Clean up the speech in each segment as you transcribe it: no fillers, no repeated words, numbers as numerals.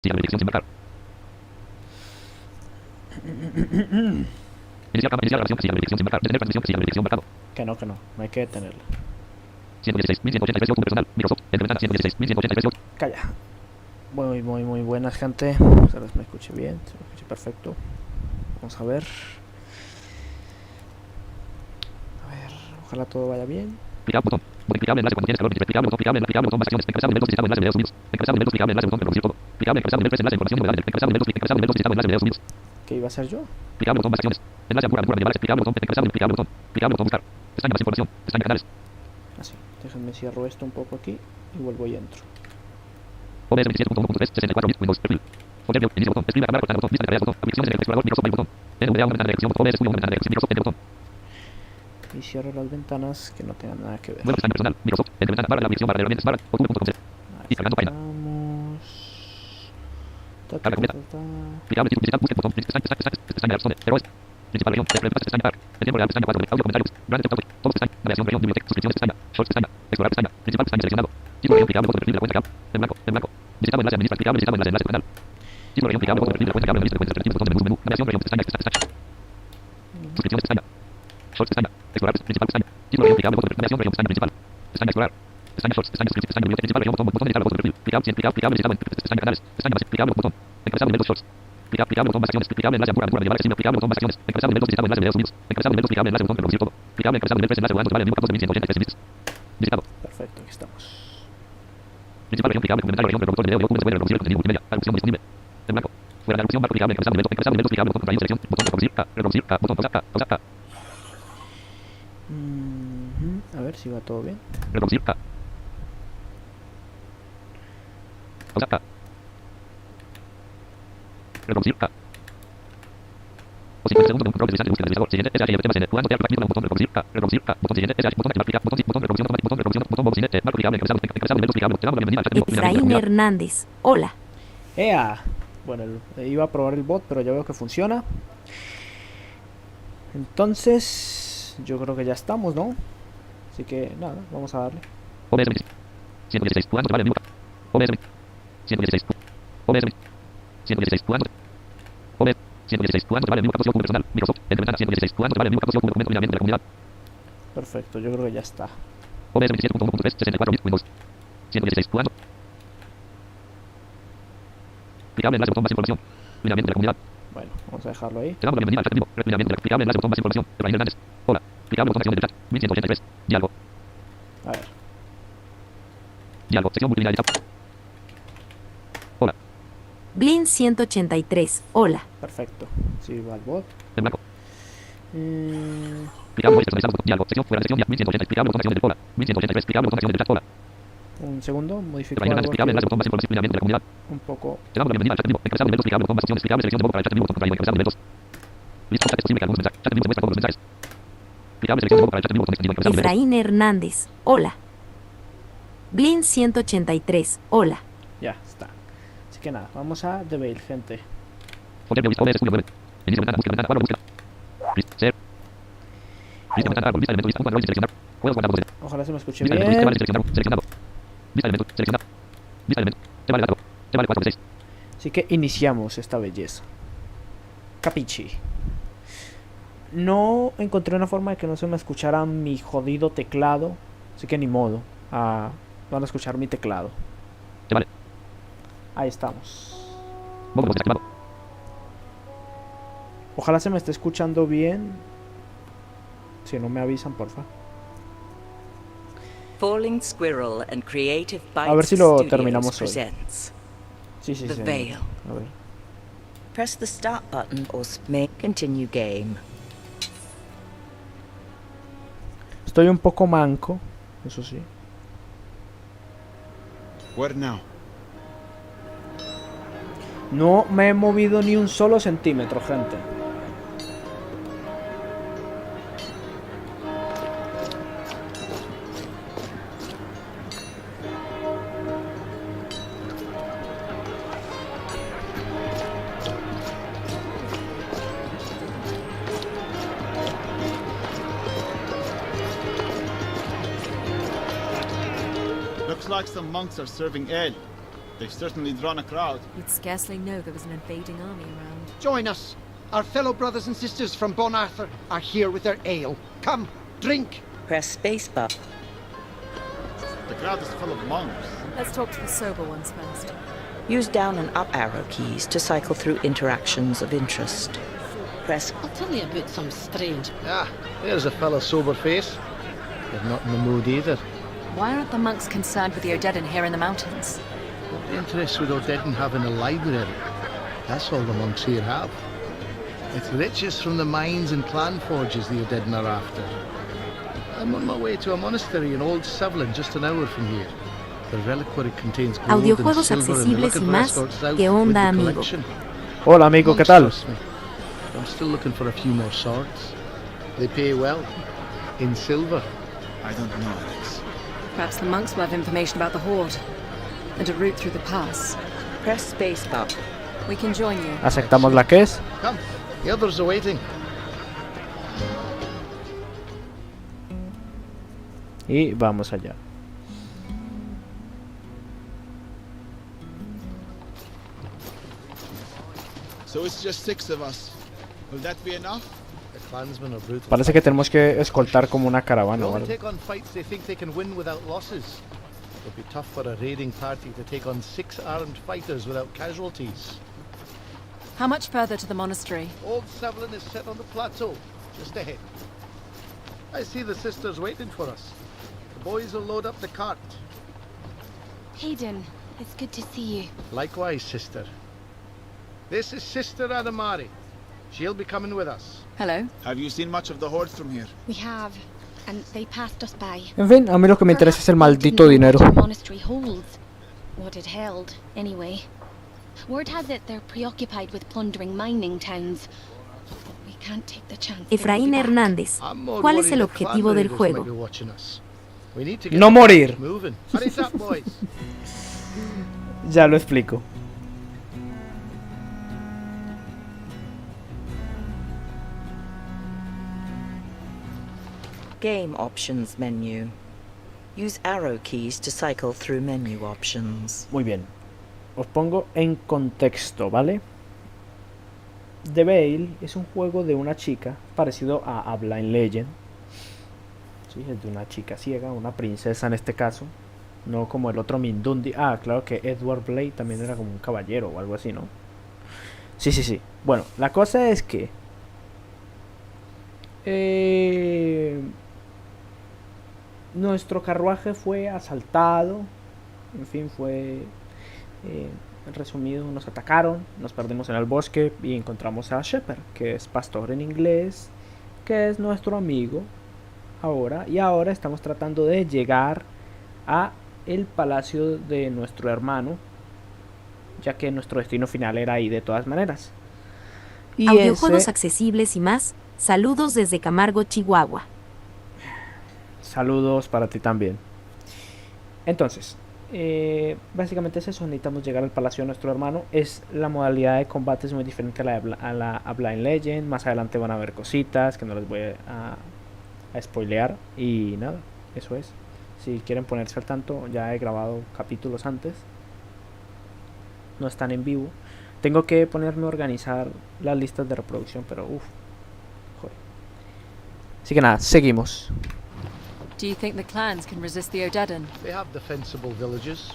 Siga la dirección sin marcar. Iniciar grabación. Siga la dirección sin marcar. Detener transmisión. Siga la dirección marcado. Que no, no hay que detenerla. 116.183 personal. Microsoft. En ventana 116.183. Calla. Muy buenas, gente. Tal vez me escuche bien, se me escuche perfecto. Vamos a ver. Ojalá todo vaya bien. Clicar botón. Clicable enlace cuando tienes calor. Clicable botón. Clicable botón. Más acciones. Encabezado nivel 2. Listado enlace videos unidos. Encabezado nivel 2. Clicable enlace botón. Reproducir todo. Clicable encabezado nivel 3. Enlace información novedades. Encabezado nivel 2. Encabezado nivel 2. Listado enlace videos unidos. ¿Qué iba a hacer yo? Clicable botón. Más acciones. Enlace a medievales. Clicable botón. Encabezado. Clicable botón. Clicable botón. Buscar. Pestaña más información. Pestaña canales. Así. Déjenme cierro esto un poco aquí y vuelvo y entro. OBS 27.1.3 64 bits Windows perfil. Fogueo inicio botón. Escribe a cámara cortando botón. Vista de tareas botón. Aplicaciones en el explorador Microsoft botón. NVDA una ventana de ejecución botón. OBS una ventana de ejecución Microsoft botón. Y cierro las ventanas que no tengan nada que ver. Nueva pestaña personal. Microsoft. Entre ventana barra la aplicación barra de herramientas barra. Ocube.com. Y cargando página. Vamos. Carga completa. Clicable digital búsqueda botón. Pestaña de errores. Principal región. Pestaña par. El tiempo real pestaña 4. Audio comentarios. Grande top. Todos pestaña. Navegación región. Biblioteca. Suscripciones pestaña. Shorts pestaña. Explorar pestaña. Principal pestaña seleccionado. Título región. Clicable botón perfil de la cuenta cam. En blanco. En blanco. Visitado enlace administra. Clicable visitado enlace canal. Título región. Clicable botón perfil de la cuenta cam. Lista de cuentas alternativas botón de menú. Navegación región. Pestaña. Suscripciones pestaña. Shorts pestaña. Explorar principal pestaña. Título región. Clicable botón perfil. Navegación región. Pestaña principal. Pestaña explorar. Pestaña shorts. Pestaña suscripciones. Pestaña biblioteca. Principal región. Botón de botón perfil. Clicable visitado en pestaña canales. Pestaña base. Clicable botón. Encabezado nivel 2 shorts. Clicable botón más acciones. Clicable enlace a medievales. Clicable botón más acciones. Encabezado nivel 2 listado enlace videos unidos. Encabezado nivel 2 clicable enlace botón reproducir todo. Clicable encabezado nivel 3 enlace jugando tebale 14.183 bits. Visitado. Perfecto, aquí estamos. Principal región. Clicable complementario región. Reproductor de video. ¿Cómo se puede reproducir el contenido multimedia? Traducción disponible. En blanco. Fuera de la opción marco clicable encabezado nivel 2. Encabezado nivel 2 clicable botón raíz selección. Botón reproducir. Reproducir. Botón pausa. Pausa. A ver si va todo bien. Reproducir. Pausa. Reproducir. O 50 segundos con control de distancia de búsqueda del navegador. Siguiente SHIFT más N. Jugando teatro activo botón reproducir. Reproducir. Botón siguiente SH. Botón activar. Botón reproducción automática. Botón reproducción. Botón box siguiente. Marco clicable encabezado nivel 2 clicable. Te damos la bienvenida al chat vivo. Efraín Hernández. Hola. ¡Ea! Bueno, iba a probar el bot, pero ya veo que funciona. Entonces, yo creo que ya estamos, ¿no? Así que, nada, vamos a darle. OBS 116. Jugando tebale vivo. OBS 116. OBS 116. Jugando. OBS 116. Jugando tebale vivo. Captura personal. Microsoft. Entre ventana 116. Jugando tebale vivo. Captura documento de la comunidad. Perfecto, yo creo que ya está. OBS 27.1.3 64 bits Windows. 116. Jugando. Clicable enlace botón más información. Lineamiento de la comunidad. Bueno, vamos a dejarlo ahí. Te damos la bienvenida al chat vivo. Lineamiento de la clicable enlace botón más información. Efraín Hernández. Hola. Clicable botón acción del chat. 1183. Diálogo. A ver. Diálogo. Sección multilineal de chat. Hola. Blin 183. Hola. Perfecto. Sí, va el bot. En blanco. Clicable voice personalizado. Diálogo. Sección fuera de sección. 1180. Clicable botón acción del hola. 1183. Clicable botón acción del chat. Hola. Un segundo, modifico Efraín Hernández. algo Clicable aquí enlace botón más información. Lineamiento de la comunidad. un poco. Te damos la bienvenida al chat vivo. Encabezado nivel 2 clicable botón más acciones. Clicable selección de voz para el chat vivo. Botón contraído. Encabezado nivel 2. Listo. Chat es posible que algunos mensajes. Chat vivo te muestra todos los mensajes. Clicable selección de voz para el chat vivo. Botón extendido. Encabezado nivel 2. Efraín Hernández. Hola. Blin 183. Hola. Ya, está. Así que nada, vamos a Debale, gente. Fogueo OBS Studio 9. Inicio ventana. Búsqueda ventana. Cuadro búsqueda. Ser. Lista ventana. Árbol. Vista elemento. Lista. Control. Seleccionar. Juegos guardados. Ojalá se me escuche Vista elemento. bien. Seleccionado. Seleccionado. Vista elemento. Seleccionado. Vista elemento. Tebale dato. Tebale 4 de 6. Así que iniciamos esta belleza. Capichi. No encontré una forma de que no se me escuchara mi jodido teclado. Así que ni modo. Van a escuchar mi teclado. Tebale. Ahí estamos. Modo de voz desactivado. Ojalá se me esté escuchando bien. Si no me avisan, porfa. Falling Squirrel and Creative A ver si Bites lo Studios terminamos hoy. presents Sí, sí, The sí. Veil. A ver. Press the start button or make continue game. Estoy un poco manco. Eso sí. What now? No me he movido ni un solo centímetro, gente. Looks like some monks are serving ale. They've certainly drawn a crowd. You'd scarcely know there was an invading army around. Join us. Our fellow brothers and sisters from Bon Arthur are here with their ale. Come, drink. Press spacebar. The crowd is full of monks. Let's talk to the sober ones first. Use down and up arrow keys to cycle through interactions of interest. Press I'll tell you about some strange. Ah, there's a fellow sober face. They're not in the mood either. Why aren't the monks concerned with the Odedan here in the mountains? What interest would Odedan have in a library? That's all the monks here have. It's riches from the mines and clan forges the Odedan are after. I'm on my way to a monastery in Old Sevlin, just an hour from here. The reliquary contains gold and Audiojuegos silver and they're accesibles looking y for más. escorts out ¿Qué with onda, the amigo? collection. Hola amigo, ¿qué Monks tal? trust me. I'm still looking for a few more swords. They pay well. In silver. I don't know, Alex. Perhaps the monks will have information about the Horde and a route through the pass. press spacebar. We can join you. Aceptamos la que es. Come, the others are waiting. Y vamos allá. So it's just 6 of us. Will that be enough? The clansmen are brutal. Parece que tenemos que escoltar como una caravana o They algo. take on fights they think they can win without losses. It'll be tough for a raiding party to take on 6 armed fighters without casualties. How much further to the monastery? Old Sevlin is set on the plateau, just ahead. I see the sisters waiting for us. The boys will load up the cart. Hayden, it's good to see you. Likewise, sister. This is Sister Adamari. She'll be coming with us. Hello. Have you seen much of the Horde from here? We have, and they passed us by. En fin, a mí lo que me interesa es el Perhaps they maldito didn't know dinero. what our monastery holds. What it held, anyway. Word has it they're preoccupied with plundering mining towns. But we can't take the chance. they won't Efraín be back. Hernández. I'm more ¿Cuál es worried el the objetivo clan del raiders juego? might be watching us. We need to get No the morir. cart moving. Hurry up, boys. Ya lo explico. Game options menu. Use arrow keys to cycle through menu options. Muy bien. Os pongo en contexto, ¿vale? The Veil es un juego de una chica parecido a Blind Legend. Sí, es de una chica ciega, una princesa en este caso. No como el otro Mindundi. Ah, claro que Edward Blade también era como un caballero o algo así, ¿no? Sí, sí, sí. Bueno, la cosa es que... nuestro carruaje fue asaltado. En fin, fue... en resumido, nos atacaron, nos perdimos en el bosque y encontramos a Shepherd, que es pastor en inglés, que es nuestro amigo ahora. Y ahora estamos tratando de llegar a el palacio de nuestro hermano, ya que nuestro destino final era ahí de todas maneras. Y Audiojuegos ese... accesibles y más. Saludos desde Camargo, Chihuahua. Saludos para ti también. Entonces, básicamente es eso. Necesitamos llegar al palacio de nuestro hermano. La modalidad de combate es muy diferente a Blind Legend. Más adelante van a haber cositas que no les voy a spoilear. Y nada, eso es. Si quieren ponerse al tanto, ya he grabado capítulos antes. No están en vivo. Tengo que ponerme a organizar las listas de reproducción, pero uff. Joder. Así que nada, seguimos. Do you think the clans can resist the Odedan? They have defensible villages.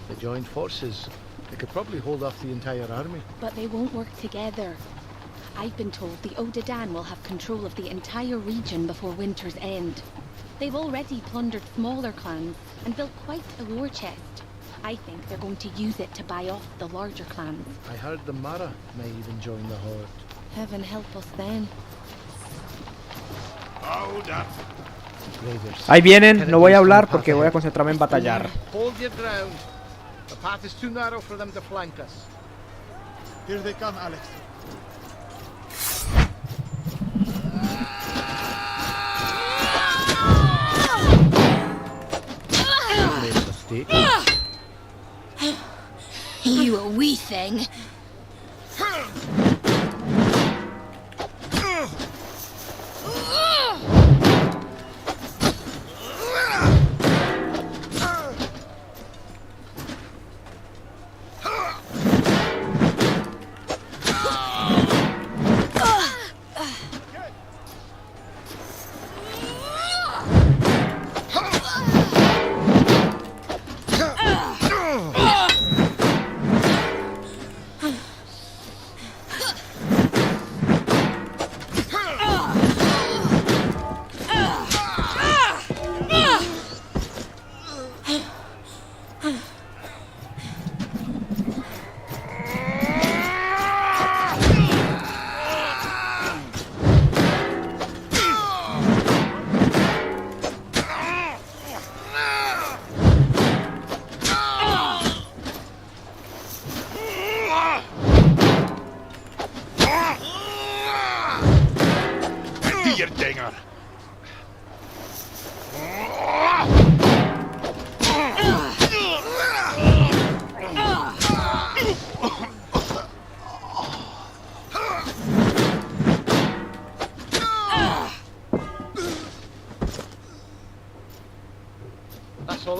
They joined forces. They could probably hold off the entire army. But they won't work together. I've been told the Odedan will have control of the entire region before winter's end. They've already plundered smaller clans and built quite a war chest. I think they're going to use it to buy off the larger clans. I heard the Mara may even join the horde. Heaven help us then. Raiders. Ahí vienen, no voy a hablar porque voy a concentrarme en batallar. Hold your ground. The path is too narrow for them to flank us. Here they come, Alex. Made a mistake. You a wee thing.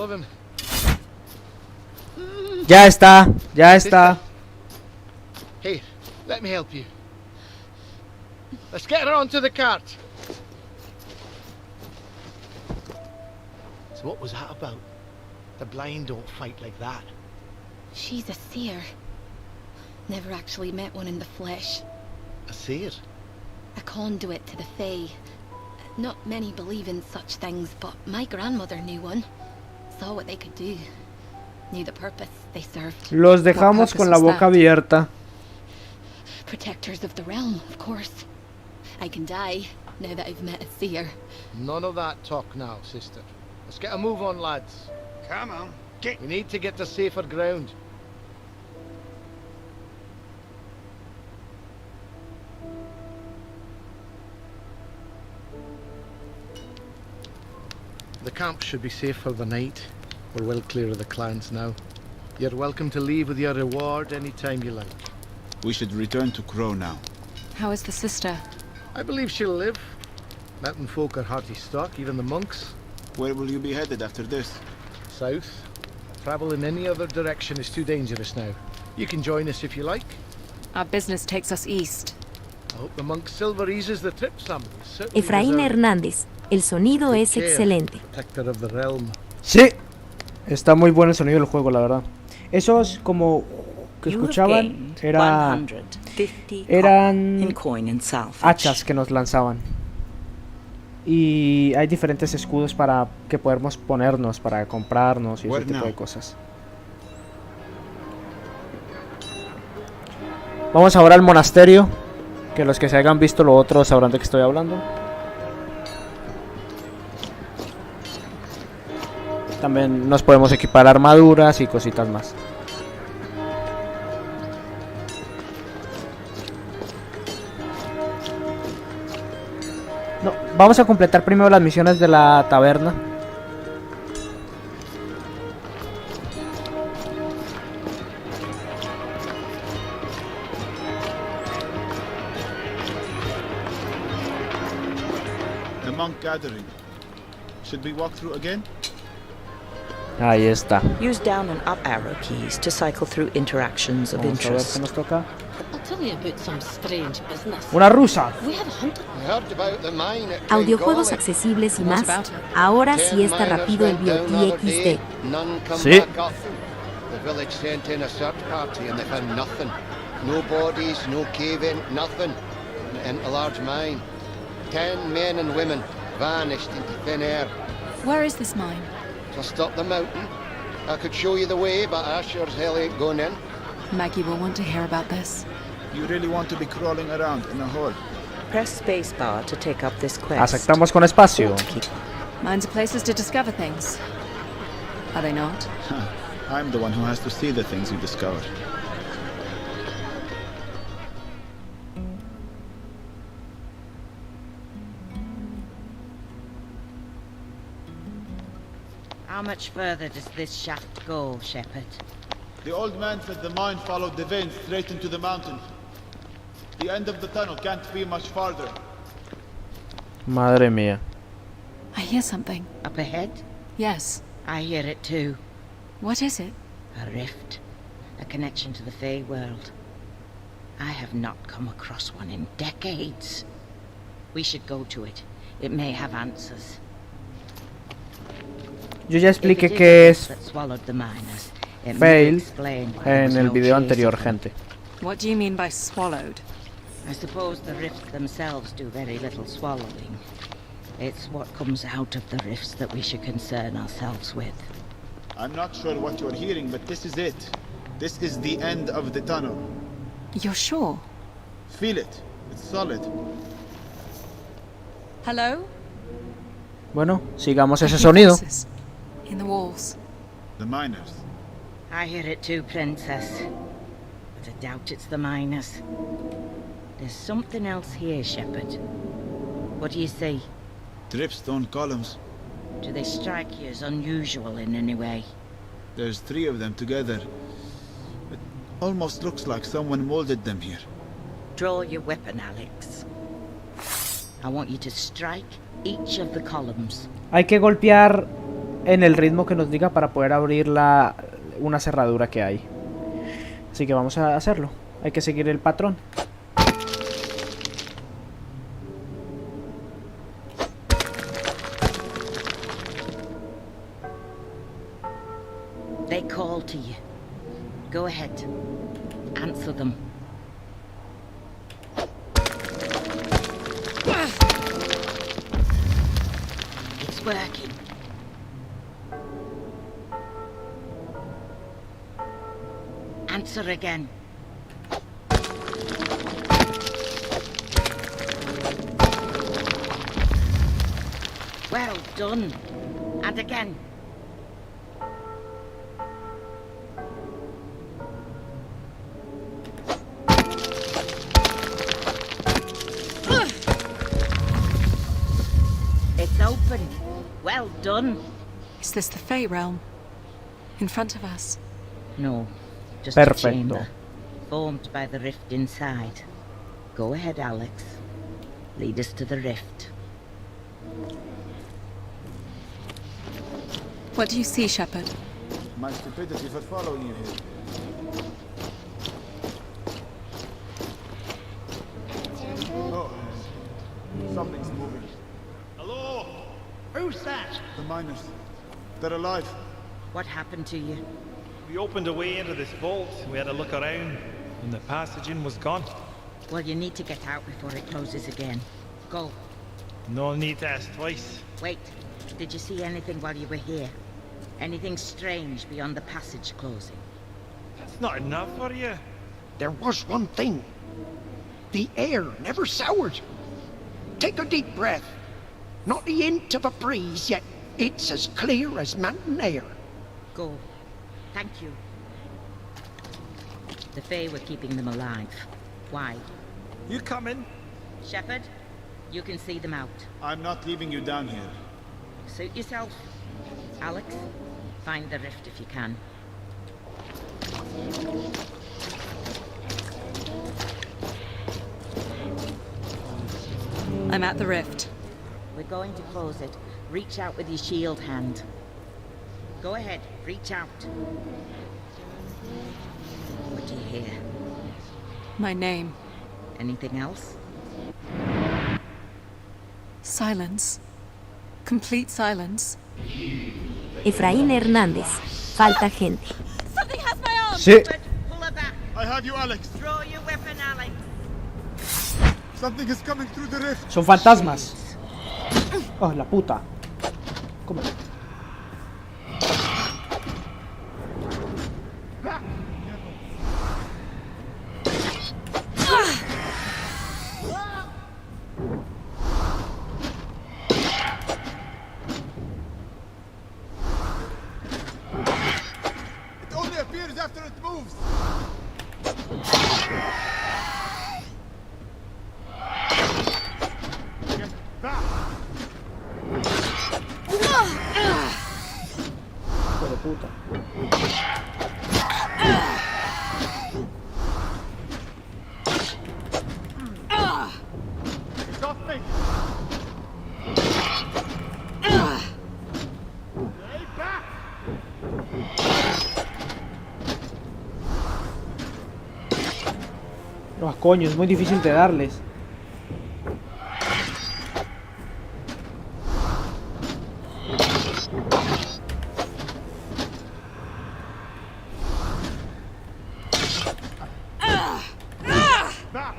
all of him. Ya está, ya está. Here, let me help you. Let's get her onto the cart. So what was that about? The blind don't fight like that. She's a seer. Never actually met one in the flesh. A seer? A conduit to the Fae. Not many believe in such things, but my grandmother knew one. Saw what they could do. Knew the purpose they served. Los dejamos con la boca abierta. Protectors of the realm, of course. I can die now that I've met a seer. None of that talk now, sister. Let's get a move on, lads. Come on, get. We need to get to safer ground. The camp should be safe for the night. We're well clear of the clans now. You're welcome to leave with your reward any time you like. We should return to Crow now. How is the sister? I believe she'll live. Mountain folk are hearty stock, even the monks. Where will you be headed after this? South. Travel in any other direction is too dangerous now. You can join us if you like. Our business takes us east. I hope the monk's silver eases the trip some. You certainly Efraín deserve it. Hernández. El sonido Take es care, excelente. Protector of the realm. Sí, está muy bueno el sonido del juego, la verdad. Esos como que You have escuchaban gained eran 150 eran in coin and salvage. hachas que nos lanzaban. Y hay diferentes escudos para que podamos ponernos, para comprarnos y ese tipo de cosas. Vamos ahora al monasterio, que los que se hayan visto lo otro sabrán de qué estoy hablando. También nos podemos equipar armaduras y cositas más. No, vamos a completar primero las misiones de la taberna. The monk gathering. Should we walk through again? Ahí está. Use down and up arrow keys to cycle through interactions of Vamos a ver qué interest. nos toca. I'll tell you about some strange business. Una rusa. We have a hunter. I heard about the mine at Audiojuegos Glengoyle. accesibles y What más. about it? Ahora sí 10 está miners rápido el went down the BOT other day. XD. None come Sí. back up. The village sent in a search party and they found nothing. No bodies, no cave-in, nothing. In a large mine. 10 men and women vanished into thin air. Where is this mine? Just up the mountain. I could show you the way, but I sure as hell ain't going in. Maggie will want to hear about this. You really want to be crawling around in a hole? Press spacebar to take up this quest. Aceptamos con espacio. Mines are places to discover things. Are they not? I'm the one who has to see the things you discover. How much further does this shaft go, Shepherd? The old man said the mine followed the veins straight into the mountain. The end of the tunnel can't be much farther. Madre mía. I hear something. Up ahead? Yes. I hear it too. What is it? A rift. A connection to the Fey world. I have not come across one in decades. We should go to it. It may have answers. Yo ya If it expliqué is qué the es rift that swallowed the miners, it may fail explain why there was en el no video chase anterior, of them. gente. What do you mean by swallowed? I suppose the rifts themselves do very little swallowing. It's what comes out of the rifts that we should concern ourselves with. I'm not sure what you're hearing, but this is it. This is the end of the tunnel. You're sure? Feel it. It's solid. Hello? Bueno, sigamos I ese hear sonido. voices. In the walls. The miners. I hear it too, Princess. But I doubt it's the miners. There's something else here, Shepherd. What do you see? Dripstone columns. Do they strike you as unusual in any way? There's 3 of them together. It almost looks like someone molded them here. Draw your weapon, Alex. I want you to strike each of the columns. Hay que golpear en el ritmo que nos diga para poder abrir una cerradura que hay. Así que vamos a hacerlo. Hay que seguir el patrón. They call to you. Go ahead. Answer them. It's working. Answer again. Well done. And again. It's open. Well done. Is this the Fey realm? In front of us? No, just Perfecto. a chamber formed by the rift inside. Go ahead, Alex. Lead us to the rift. What do you see, Shepard? My stupidity for following you here. Oh, something's moving. Hello? Who's that? The miners. They're alive. What happened to you? We opened a way into this vault. We had a look around, and the passage in was gone. Well, you need to get out before it closes again. Go. No need to ask twice. Wait. Did you see anything while you were here? Anything strange beyond the passage closing? That's not enough for you. There was one thing. The air never soured. Take a deep breath. Not the hint of a breeze, yet it's as clear as mountain air. Go. Thank you. The Fae were keeping them alive. Why? You coming? Shepard, you can see them out. I'm not leaving you down here. Suit yourself. Alex, find the rift if you can. I'm at the rift. We're going to close it. Reach out with your shield hand. Go ahead, reach out. What do you hear? My name. Anything else? Silence. Complete silence. Efraín Hernández. Falta gente. Something has my arm! Sí. Pull her back. I have you, Alex. Throw your weapon, Alex. Something is coming through the rift. Son fantasmas. Oh, la puta. ¿Cómo? It only appears after it moves. Get back. Hijo de puta. It's off me. Stay back. No, coño, es muy difícil de darles. Back.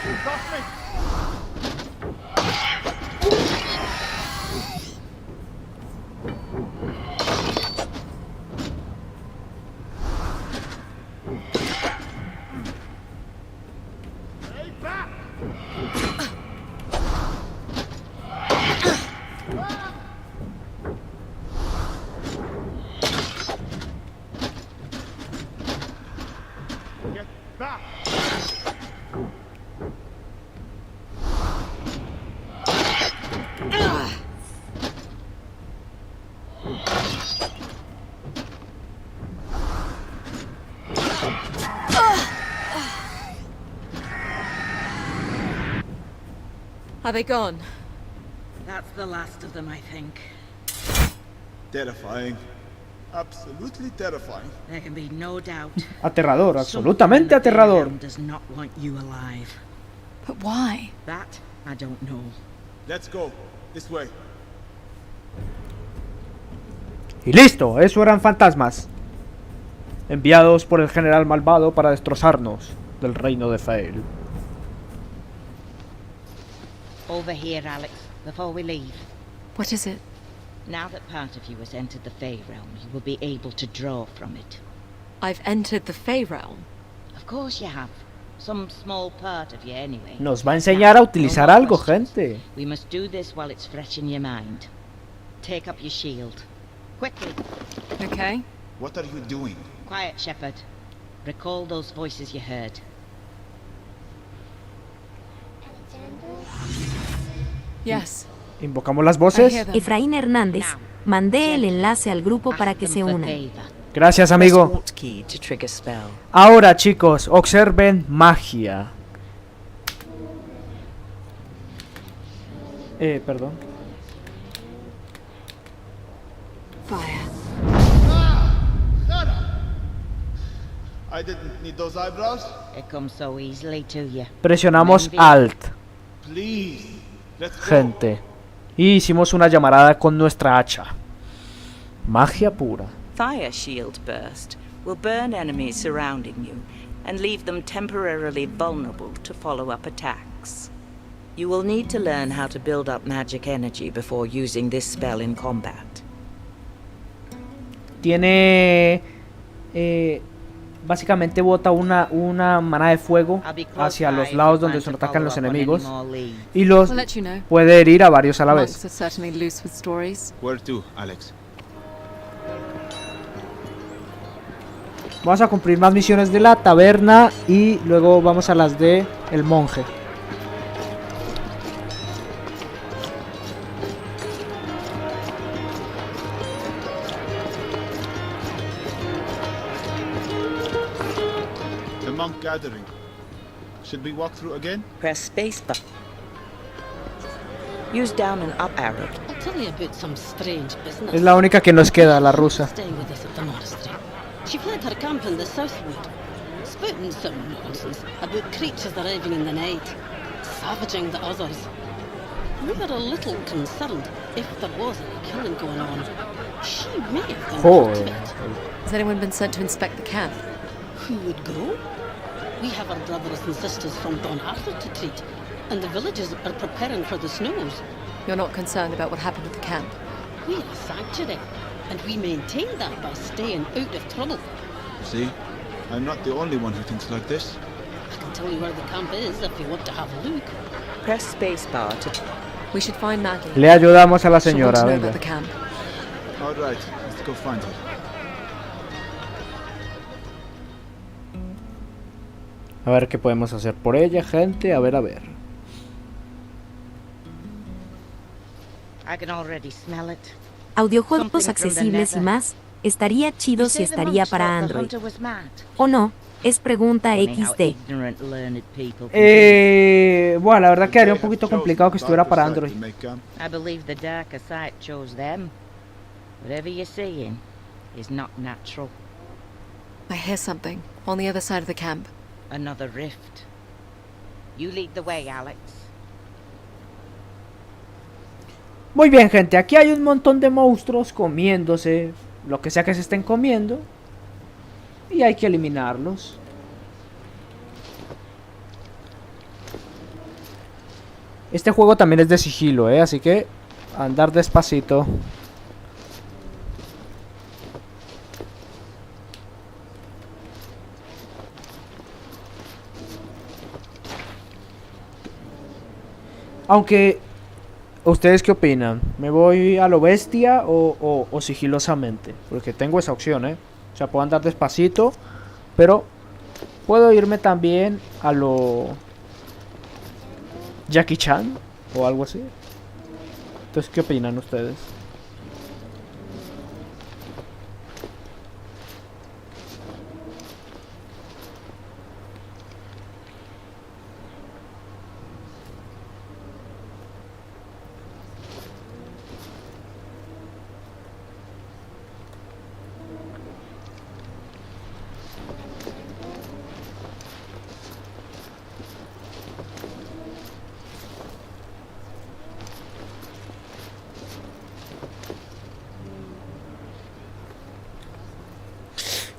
It's off me. Stay back. Get back. Are they gone? That's the last of them, I think. Terrifying. Absolutely terrifying. There can be no doubt. Aterrador, Someone absolutamente in the Fae aterrador. realm does not want you alive. But why? That I don't know. Let's go. This way. Y listo, eso eran fantasmas. Enviados por el general malvado para destrozarnos del reino de Fael. Over here, Alex, before we leave. What is it? Now that part of you has entered the Fae realm, you will be able to draw from it. I've entered the Fae realm. Of course you have. Some small part of you anyway. Nos va a enseñar a utilizar algo, gente. We must do this while it's fresh in your mind. Take up your shield. Quickly. Okay. What are you doing? Quiet, Shepherd. Recall those voices you heard. Yes. Invocamos las voces. Efraín Hernández, mandé el enlace al grupo para que se unan. Gracias, amigo. Ahora, chicos, observen magia. Perdón. I didn't need those eyebrows. It comes so easily to you. Presionamos Alt, Please. Let's go. gente. Y hicimos una llamarada con nuestra hacha. Magia pura. Fire shield burst will burn enemies surrounding you and leave them temporarily vulnerable to follow-up attacks. You will need to learn how to build up magic energy before using this spell in combat. Tiene... básicamente bota una manada de fuego hacia los lados donde se atacan los enemigos y los puede herir a varios a la vez. Where to, Alex? Vamos a cumplir más misiones de la taberna y luego vamos a las de el monje. The monk gathering. Should we walk through again? Press spacebar. Use down and up arrow. I'll tell you about some strange business. Es la única que nos queda, la rusa. Staying with us at the monastery. She fled her camp in the southwood, spouting some nonsense about creatures arriving in the night, savaging the others. We were a little concerned if there was any killing going on. She may have been part of it. Has anyone been sent to inspect the camp? Who would go? We have our brothers and sisters from Don Arthur to treat, and the villagers are preparing for the snows. You're not concerned about what happened at the camp? We're a sanctuary, and we maintain that by staying out of trouble. See? I'm not the only one who thinks like this. I can tell you where the camp is if you want to have a look. Press spacebar to... We should find Maggie. Le ayudamos a la She'll want señora, to know venga. about the camp. All right, let's go find her. A ver qué podemos hacer por ella, gente. A ver, a ver. I can already smell it. Audiojuegos accesibles y más. Estaría chido si estaría para Android. ¿O no? Es pregunta XD. Bueno, la verdad quedaría un poquito complicado que estuviera para Android. I believe the darker side chose them. Whatever you're seeing is not natural. I hear something on the other side of the camp. Another rift. You lead the way, Alex. Muy bien, gente. Aquí hay un montón de monstruos comiéndose lo que sea que se estén comiendo. Y hay que eliminarlos. Este juego también es de sigilo, así que andar despacito. Aunque, ¿ustedes qué opinan? ¿Me voy a lo bestia o sigilosamente? Porque tengo esa opción, O sea, puedo andar despacito, pero puedo irme también a lo Jackie Chan o algo así. Entonces, ¿qué opinan ustedes?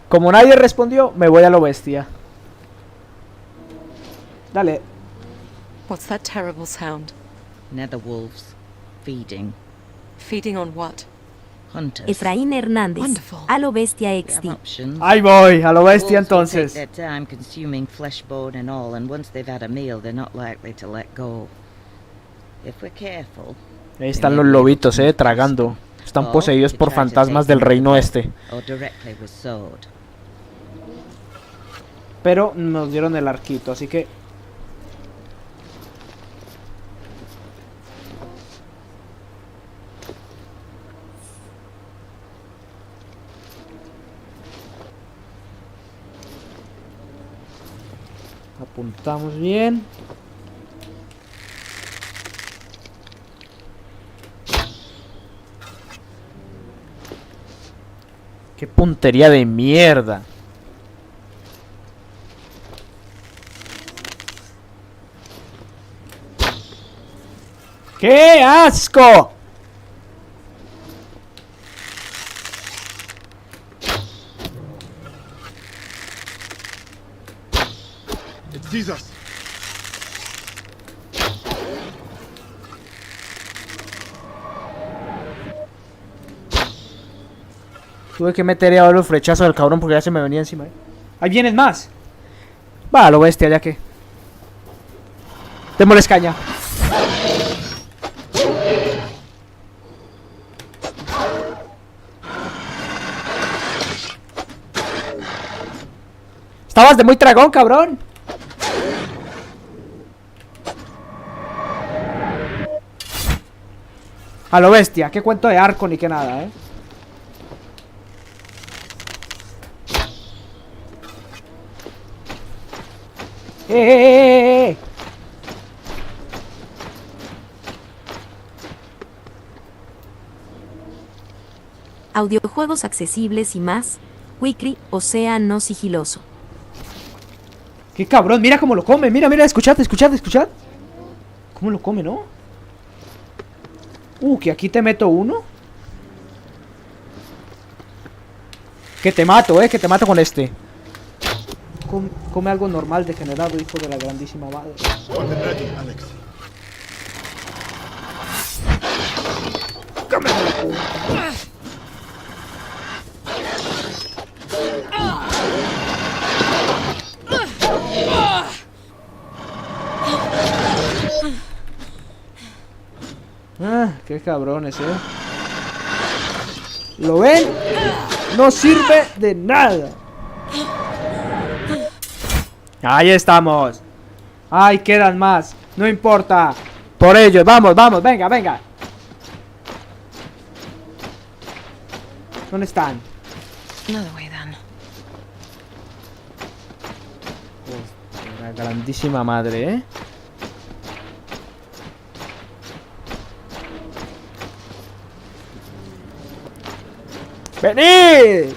Como nadie respondió, me voy a lo bestia. Dale. What's that terrible sound? Nether wolves. Feeding. Feeding on what? Hunters. Efraín Hernández. Wonderful. A lo bestia They have XD. options. Ahí voy, a lo bestia Wolves will entonces. take their time consuming flesh, bone and all, and once they've had a meal, they're not likely to let go. If we're careful. Ahí están los lobitos, tragando. Están poseídos por fantasmas del reino este. Or directly with sword. Pero nos dieron el arquito, así que... Apuntamos bien. Qué puntería de mierda. ¡Qué asco! It's Jesus. Tuve que meter ahora los flechazos del cabrón porque ya se me venía encima. ¡Ahí vienen más! Va, lo bestia, ya que... Démosles caña. Estabas de muy tragón, cabrón. A lo bestia, qué cuento de arco ni qué nada, ¡Eh! Audiojuegos accesibles y más. Wikri, o sea, no sigiloso. ¡Qué cabrón! Mira cómo lo come. Mira, mira, escuchad. ¿Cómo lo come, no? Que aquí te meto uno. Que te mato, que te mato con este. Come algo normal, degenerado, hijo de la grandísima madre. Weapon ready, Alex. Qué cabrones, ¿Lo ven? No sirve de nada. Ahí estamos. Ay, quedan más. No importa. Por ellos, vamos, venga. ¿Dónde están? Another way then. La grandísima madre, ¡Venid!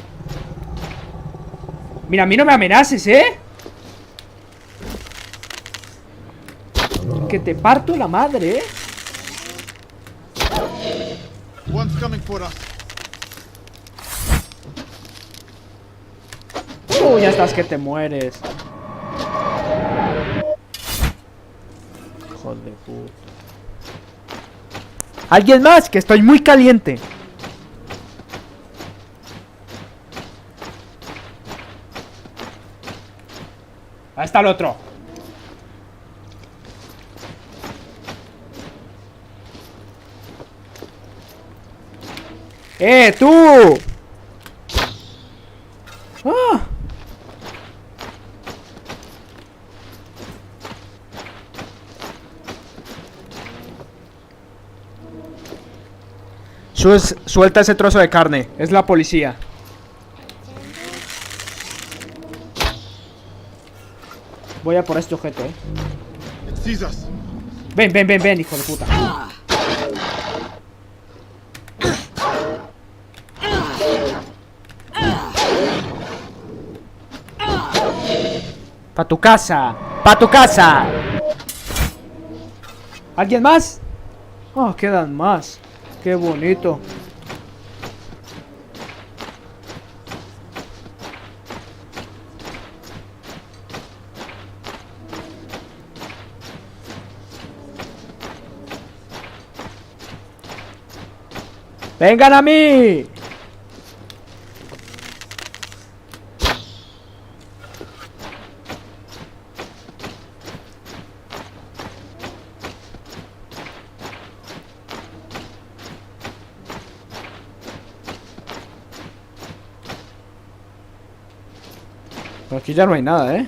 Mira, a mí no me amenaces, Que te parto la madre, One's coming for us. Ya estás que te mueres. Hijo de puta. ¿Alguien más? Que estoy muy caliente. Ahí está el otro. ¡Tú! ¡Ah! Suelta ese trozo de carne. Es la policía. Voy a por este objeto, It's Jesus. Ven, hijo de puta. Pa' tu casa. ¿Alguien más? Oh, quedan más. Qué bonito. ¡Vengan a mí! Aquí ya no hay nada, ¿eh?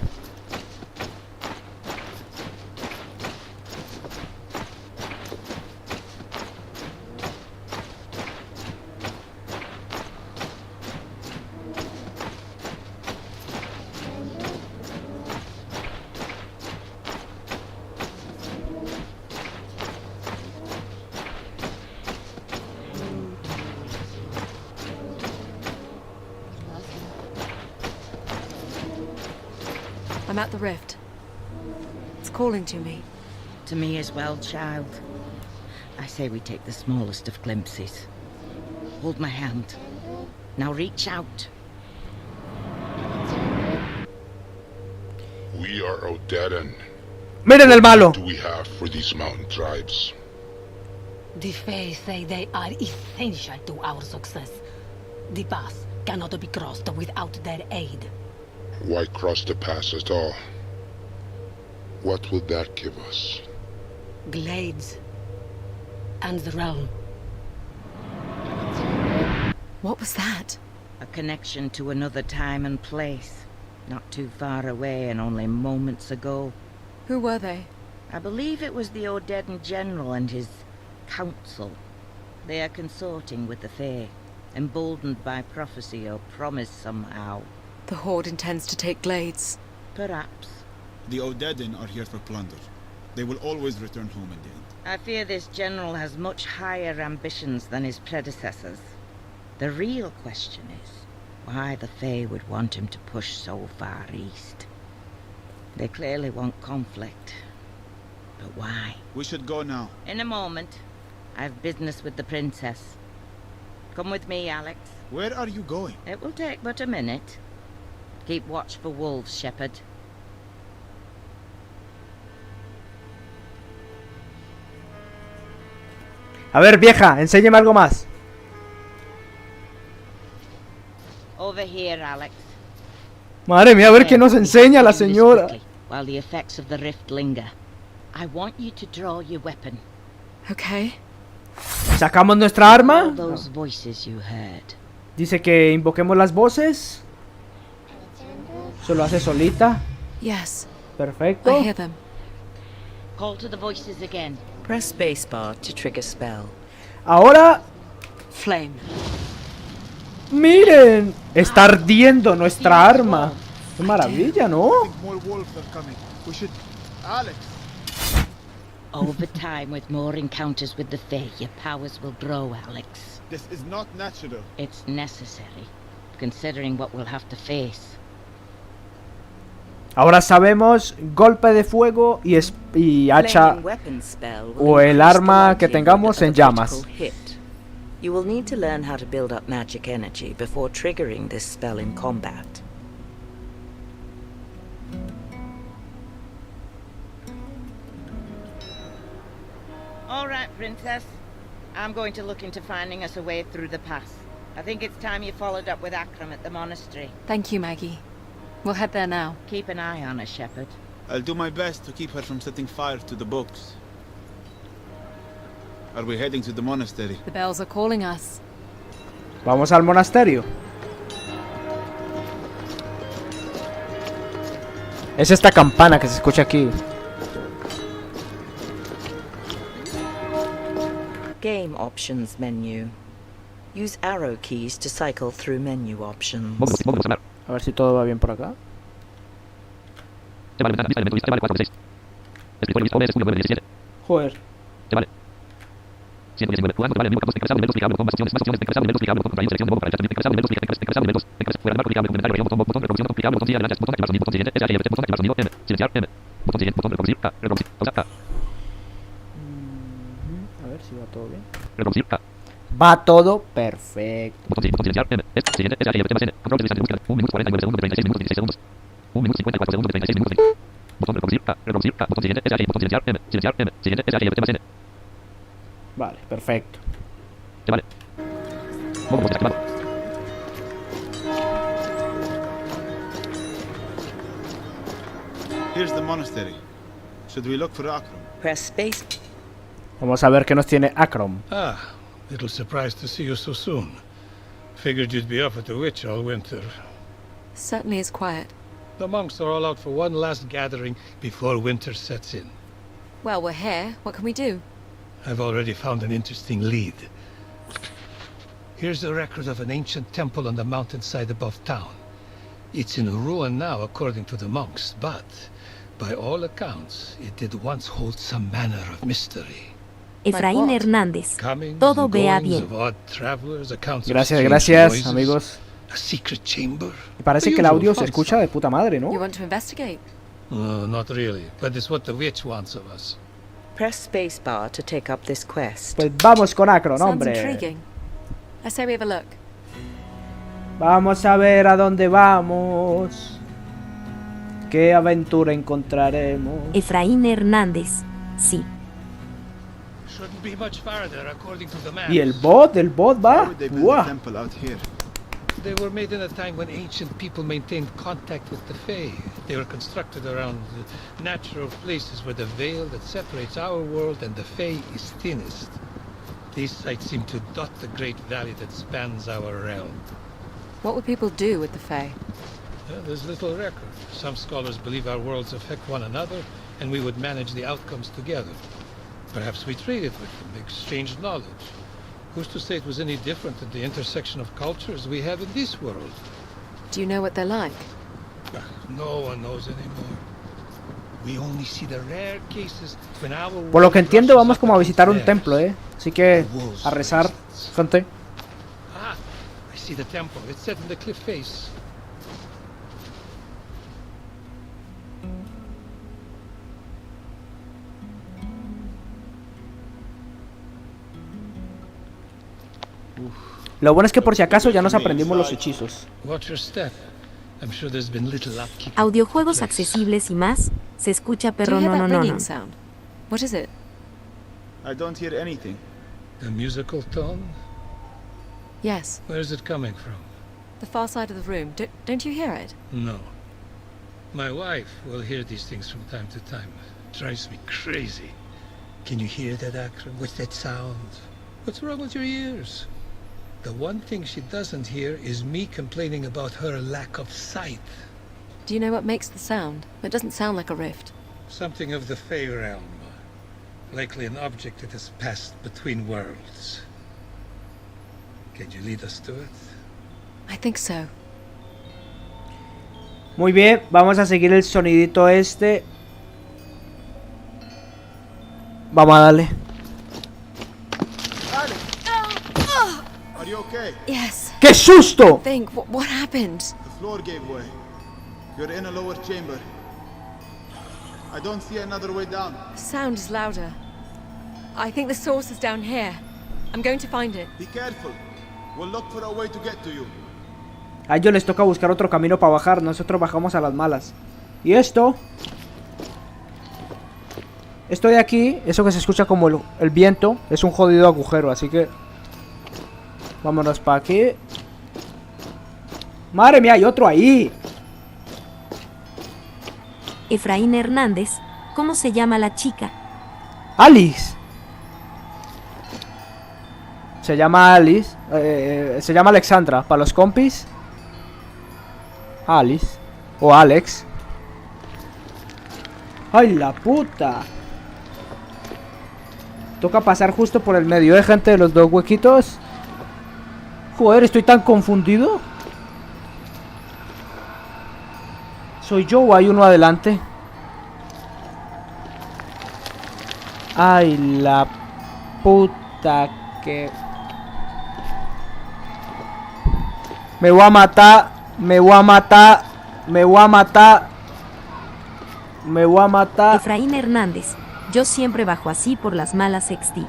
I'm at the rift. It's calling to me. To me as well, child. I say we take the smallest of glimpses. Hold my hand. Now reach out. We are Odedan. ¡Miren el malo! What do we have for these mountain tribes? The Fae say they are essential to our success. The pass cannot be crossed without their aid. Why cross the pass at all? What will that give us? Glades. And the realm. What was that? A connection to another time and place. Not too far away and only moments ago. Who were they? I believe it was the Odedan General and his council. They are consorting with the Fae, emboldened by prophecy or promise somehow. The Horde intends to take Glades. Perhaps. The Odedan are here for plunder. They will always return home in the end. I fear this general has much higher ambitions than his predecessors. The real question is why the Fae would want him to push so far east. They clearly want conflict. But why? We should go now. In a moment. I've business with the princess. Come with me, Alex. Where are you going? It will take but a minute. Keep watch for wolves, Shepherd. A ver, vieja, enséñeme algo más. Over here, Alex. Madre mía, a ver qué nos enseña la señora. While the effects of the rift linger, I want you to draw your weapon. Okay. ¿Sacamos nuestra arma? All those voices you heard. Dice que invoquemos las voces. Se lo hace solita. Yes. Perfecto. I hear them. Call to the voices again. Press spacebar to trigger spell. Ahora, Flame. miren, está ardiendo nuestra arma. Qué maravilla, ¿no? I think more wolves are coming. We should... Alex! Over time, with more encounters with the Fae, your powers will grow, Alex. This is not natural. It's necessary, considering what we'll have to face. Ahora sabemos golpe de fuego y hacha Flaming weapon spell will o el increase arma que the tengamos likelihood en of a llamas. critical hit. You will need to learn how to build up magic energy before triggering this spell in combat. All right, Princess. I'm going to look into finding us a way through the pass. I think it's time you followed up with Akram at the monastery. Thank you, Maggie. We'll head there now. Keep an eye on her, Shepherd. I'll do my best to keep her from setting fire to the books. Are we heading to the monastery? The bells are calling us. Vamos al monasterio. Es esta campana que se escucha aquí. Game options menu. Use arrow keys to cycle through menu options. A ver si todo va bien por acá. Joder. A ver si va todo bien. Va todo perfecto. Vale, perfecto. Modo desactivado. Here's the monastery. Should we look for Akram? Press space. Vamos a ver qué nos tiene Akram. Ah, little surprised to see you so soon. Figured you'd be off at the witch all winter. Certainly is quiet. The monks are all out for one last gathering before winter sets in. Well, we're here. What can we do? I've already found an interesting lead. Here's a record of an ancient temple on the mountainside above town. It's in ruin now, according to the monks, but by all accounts, it did once hold some manner of mystery. Efraín Hernández. Todo vea bien. Gracias, gracias, amigos. Y parece que el audio se escucha de puta madre, ¿no? You want to investigate? Not really, but it's what the witch wants of us. Press spacebar to take up this quest. Pues vamos con Akron, Sounds hombre. intriguing. I say we have a look. Vamos a ver a dónde vamos. ¿Qué aventura encontraremos? Efraín Hernández. Sí. Shouldn't be much farther, according to the map. ¿Y el bot va? ¡Guau! They were made in a time when ancient people maintained contact with the Fae. They were constructed around the natural places where the veil that separates our world and the Fae is thinnest. These sites seem to dot the great valley that spans our realm. What would people do with the Fae? There's little record. Some scholars believe our worlds affect one another, and we would manage the outcomes together. Perhaps we traded with them, exchanged knowledge. Who's to say it was any different at the intersection of cultures we have in this world? Do you know what they're like? No one knows anymore. We only see the rare cases when our Por lo que entiendo, vamos como a visitar un templo, Así que a rezar, gente. Ah, I see the temple. It's set in the cliff face. Lo bueno es que por si acaso ya nos aprendimos los hechizos. Audiojuegos accesibles y más. Se escucha perro Do you no hear no that no ringing no. sound? What is it? I don't hear anything. The musical tone? Yes. Where is it coming from? The far side of the room. Don't you hear it? No. My wife will hear these things from time to time. It drives me crazy. Can you hear that, Akram? What's that sound? What's wrong with your ears? The one thing she doesn't hear is me complaining about her lack of sight. Do you know what makes the sound? It doesn't sound like a rift. Something of the Fey realm. Likely an object that has passed between worlds. Can you lead us to it? I think so. Muy bien, vamos a seguir el sonidito este. Vamos a darle. Are you okay? Yes. ¡Qué susto! Think, what happened? The floor gave way. You're in a lower chamber. I don't see another way down. Sound is louder. I think the source is down here. I'm going to find it. Be careful. We'll look for a way to get to you. A ellos les toca buscar otro camino para bajar. Nosotros bajamos a las malas. Y esto de aquí, eso que se escucha como el viento, es un jodido agujero, así que vámonos para aquí. ¡Madre mía, hay otro ahí! Efraín Hernández. ¿Cómo se llama la chica? ¡Alice! Se llama Alice. Se llama Alexandra. Para los compis, Alice. O Alex. ¡Ay, la puta! Toca pasar justo por el medio, gente, de los dos huequitos. Joder, estoy tan confundido. ¿Soy yo o hay uno adelante? Ay, la puta que... Me voy a matar. Me voy a matar. Me voy a matar. Me voy a matar. Efraín Hernández. Yo siempre bajo así por las malas XD.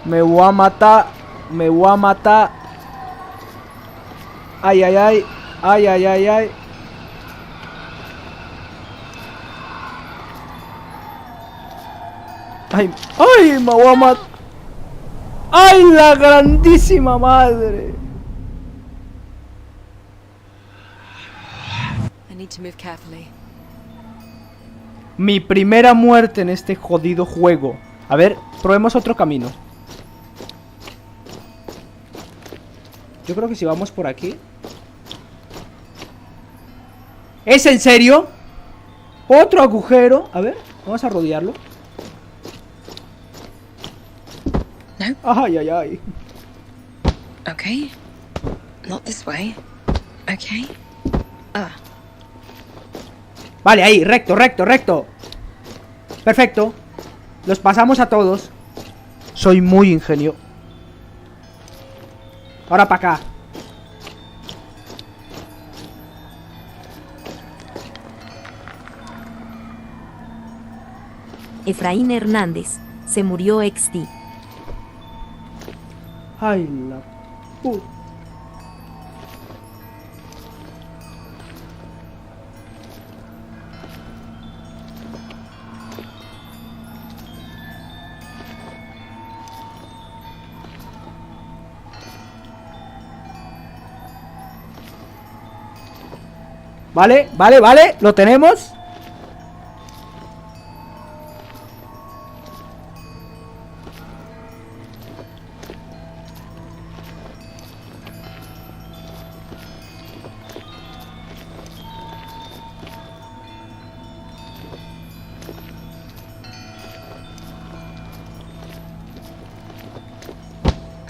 Me voy a matar. Me voy a matar. Ay, ay, ay. Ay, ay, ay, ay. Ay, ay, me voy a matar. ¡Ay, la grandísima madre! I need to move carefully. Mi primera muerte en este jodido juego. A ver, probemos otro camino. Yo creo que si vamos por aquí. ¿Es en serio? Otro agujero. A ver, vamos a rodearlo. Ay, ay, ay. Okay. Not this way. Okay. Vale, ahí, recto, recto, recto. Perfecto. Los pasamos a todos. Soy muy ingenio. Ahora para acá. Efraín Hernández. Se murió XT. Ay, la puta. Vale, vale, vale, lo tenemos.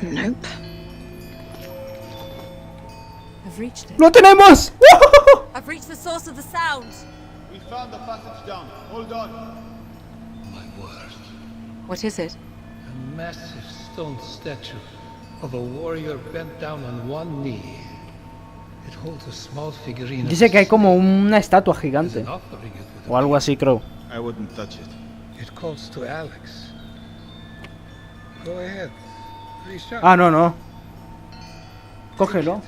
Nope. I've reached it. ¡Lo tenemos! I've reached the source of the sound. We found the passage down. Hold on. My word. What is it? A massive stone statue of a warrior bent down on one knee. It holds a small figurine. Dice que hay como una estatua gigante. O algo así, creo. I wouldn't touch it. It calls to Alex. Go ahead. Ah, no, no. Cógelo.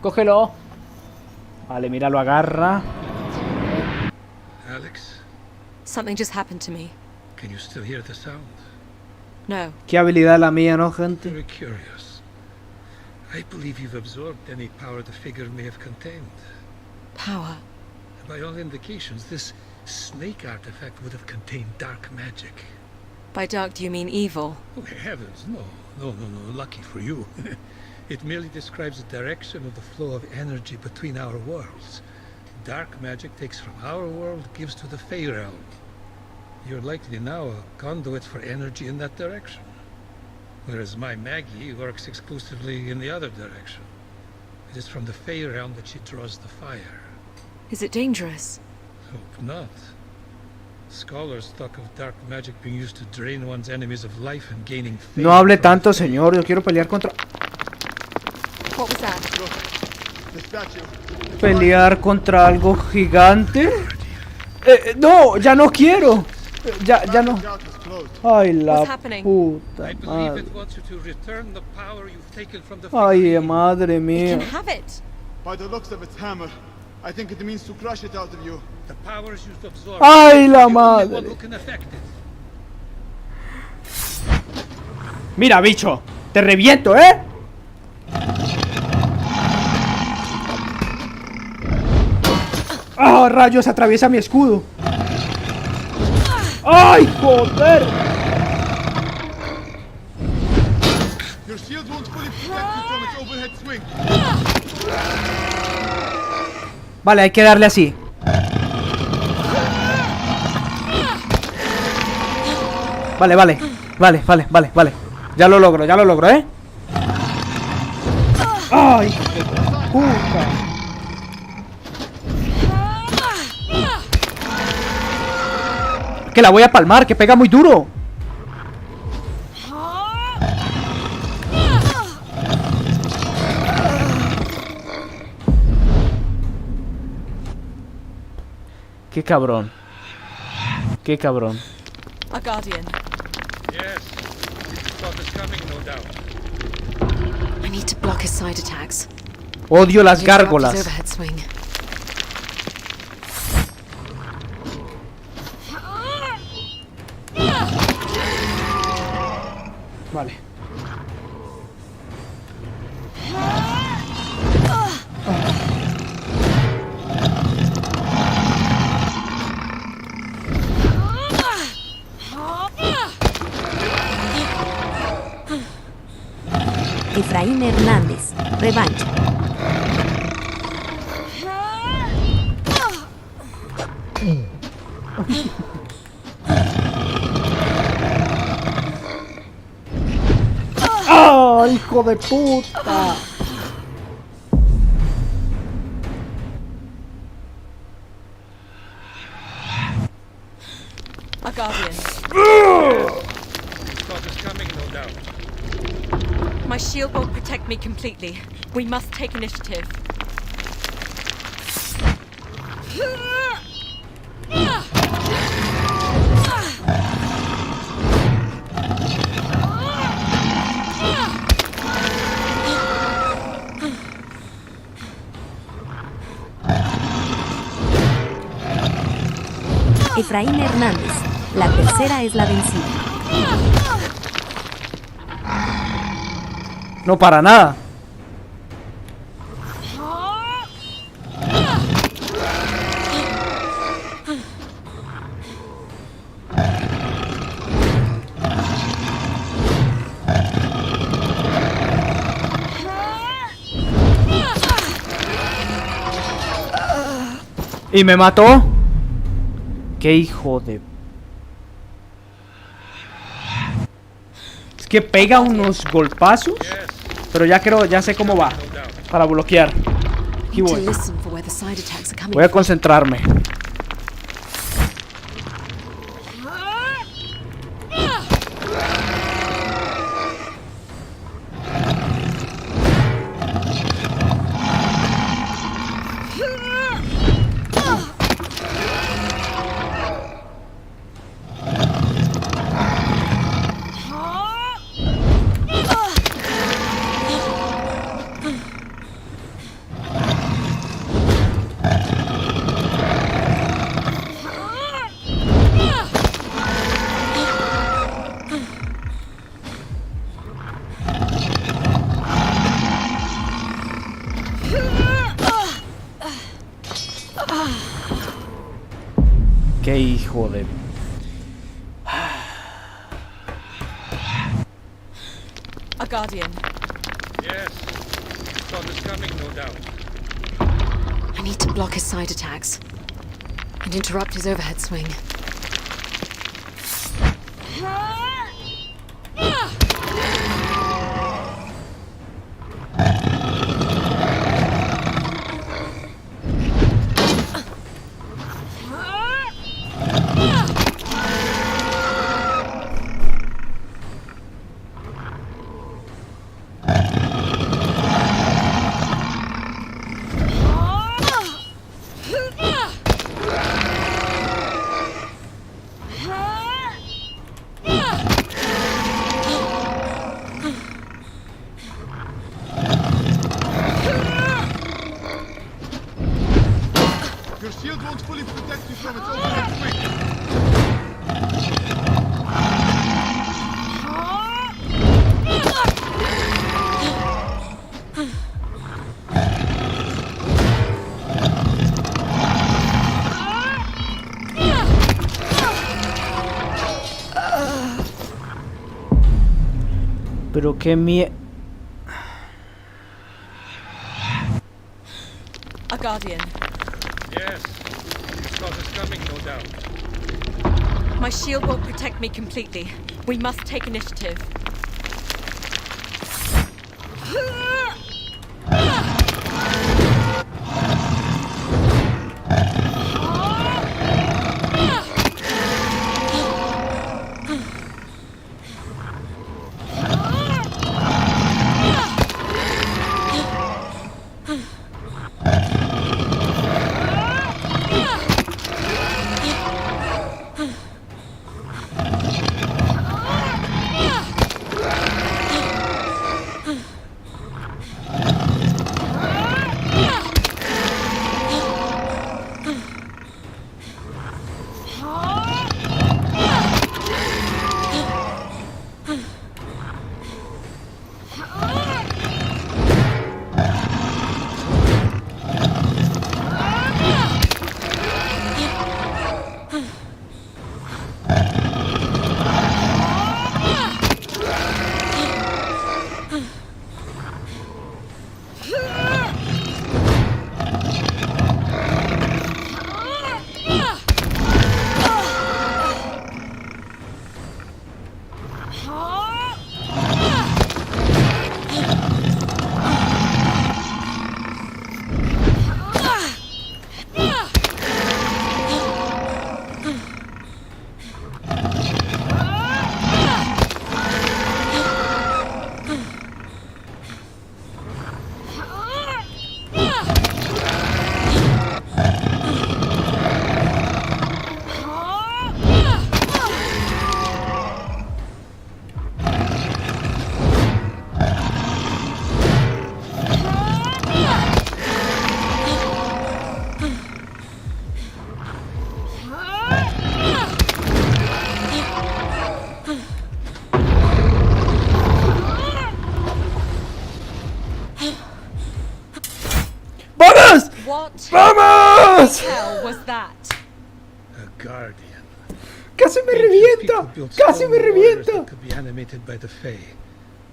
Cógelo. Vale, mira, lo agarra. Alex, Something just happened to me. can you still hear the sound? No. Qué habilidad la mía, ¿no, gente? Very curious. I believe you've absorbed any power the figure may have contained. Power. By all indications, this snake artifact would have contained dark magic. By dark, do you mean evil? Oh, heavens, no. No, lucky for you. It merely describes the direction of the flow of energy between our worlds. Dark magic takes from our world, gives to the Fey realm. You're likely now a conduit for energy in that direction. Whereas my Maggie works exclusively in the other direction. It is from the Fey realm that she draws the fire. Is it dangerous? Hope not. Scholars talk of dark magic being used to drain one's enemies of life and gaining fame. No hable tanto, señor. Yo quiero pelear contra... What was that? The statue. ¿Pelear contra algo gigante? No, ya no quiero. Ya no. Ay, la puta madre. Ay, madre mía. By the looks of its hammer, I think it means to crush it out of you. The power is used to absorb. Ay, la You're the only madre. one who can affect it. Mira, bicho. Te reviento, ¿eh? ¡Ah, rayos! Atraviesa mi escudo. ¡Ay, joder! Your shield won't fully protect you from its overhead swing. Vale, hay que darle así. Vale, vale. Vale. Ya lo logro, ¿eh? ¡Ay, puta! Que la voy a palmar, que pega muy duro. Qué cabrón. Qué cabrón. A guardian. Yes. Thought is coming, no doubt. I need to block his side attacks. Odio las Interrupt his gárgolas. overhead swing. Vale. Efraín Hernández, revancha. ¡Oh, hijo de puta! A guardian. Scott is coming, no doubt. My shield won't protect me completely. We must take initiative. Efraín Hernández, la tercera es la vencida. No para nada. ¿Y me mató? ¡Qué hijo de... Es que pega unos golpazos, pero ya sé cómo va para bloquear. Aquí voy. Voy a concentrarme. Qué hijo de... A guardian. Yes, Scott is coming, no doubt. I need to block his side attacks and interrupt his overhead swing. Your shield won't fully protect you from its overhead swing. Pero qué mie... A guardian. Yes, Scott is coming, no doubt. My shield won't protect me completely. We must take initiative. ¡Dios! hell was that? A guardian. ¡Casi me Ancient revienta! people built ¡Casi stone me warriors revienta! that could be animated by the Fae,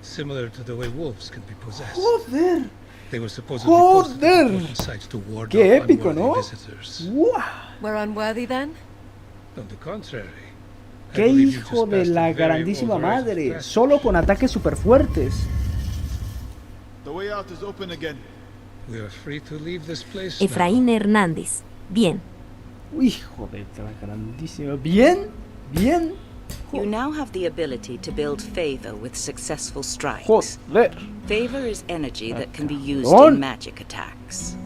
similar to the way wolves can be possessed. ¡Joder! They were supposedly posted at ¡Joder! important sites to ward ¡Qué off épico, unworthy ¿no? visitors. ¡Guau! We're unworthy then? On the contrary. I ¡Qué believe you hijo just de passed la a very grandísima old rite of madre! passage. Solo con ataques super fuertes. The way out is open again. We are free to leave this place now. Efraín Hernández. Bien. Hijo de la grandísima. ¿Bien? ¿Bien? You now have the ability to build favor with successful strikes. Joder. Favor is energy that can be used Cabrón. in magic attacks.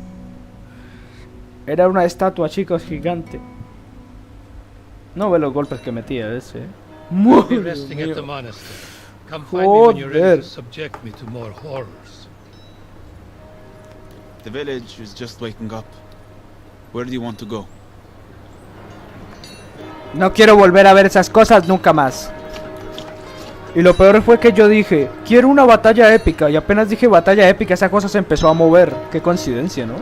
Era una estatua, chicos, gigante. No ve los golpes que metía ese. We'll be Muy resting at the mío. monastery. Come find me when you're ready Joder. to subject me to more horrors. The village is just waking up. Where do you want to go? No quiero volver a ver esas cosas nunca más. Y lo peor fue que yo dije, quiero una batalla épica. Y apenas dije batalla épica, esa cosa se empezó a mover. Qué coincidencia, ¿no?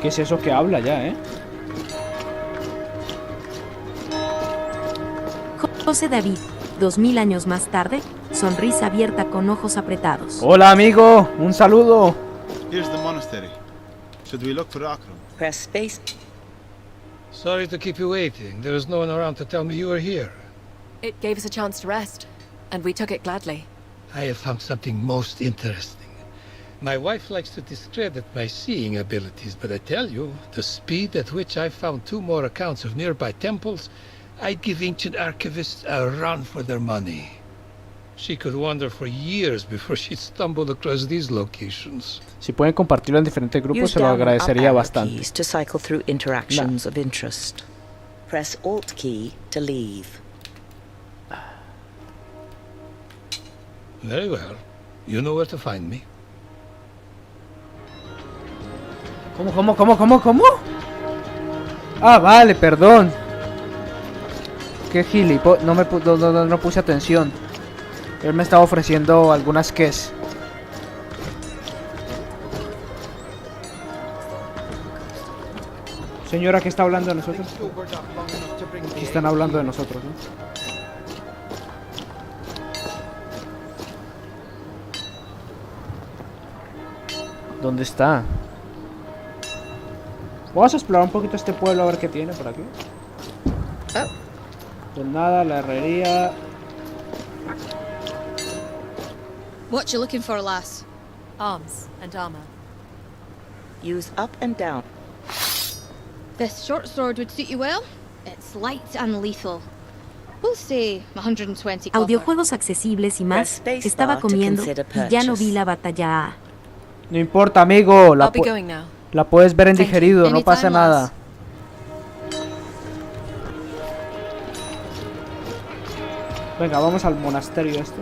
¿Qué es eso que habla ya, eh? José David, 2000 años más tarde, sonrisa abierta con ojos apretados. Hola, amigo. Un saludo. Here's the monastery. Should we look for Akram? Press space. Sorry to keep you waiting. There was no one around to tell me you were here. It gave us a chance to rest, and we took it gladly. I have found something most interesting. My wife likes to discredit my seeing abilities, but I tell you, the speed at which I found 2 more accounts of nearby temples, I'd give ancient archivists a run for their money. She could wander for years before she'd stumble across these locations. Si pueden compartirlo en diferentes grupos, Use se lo down and up agradecería arrow bastante. keys to cycle through interactions of interest. Press Alt key to leave. Very well. You know where to find me. ¿Cómo? Ah, vale, perdón. Qué gilipollas. No puse atención. Él me estaba ofreciendo algunas keys. Señora, ¿qué está hablando de nosotros? ¿Qué están hablando de nosotros, no? ¿Dónde está? Vamos a explorar un poquito este pueblo a ver qué tiene por aquí. Pues nada, la herrería. What you looking for, lass? Arms and armor. Use up and down. This short sword would suit you well. It's light and lethal. We'll say 120 copper. Audiojuegos accesibles y más. Press Estaba spacebar to comiendo consider y ya no purchase. vi la batalla. No importa, amigo. I'll be going now. La puedes ver en Thank you. digerido, no pasa Anytime, nada. lass. Venga, vamos al monasterio este.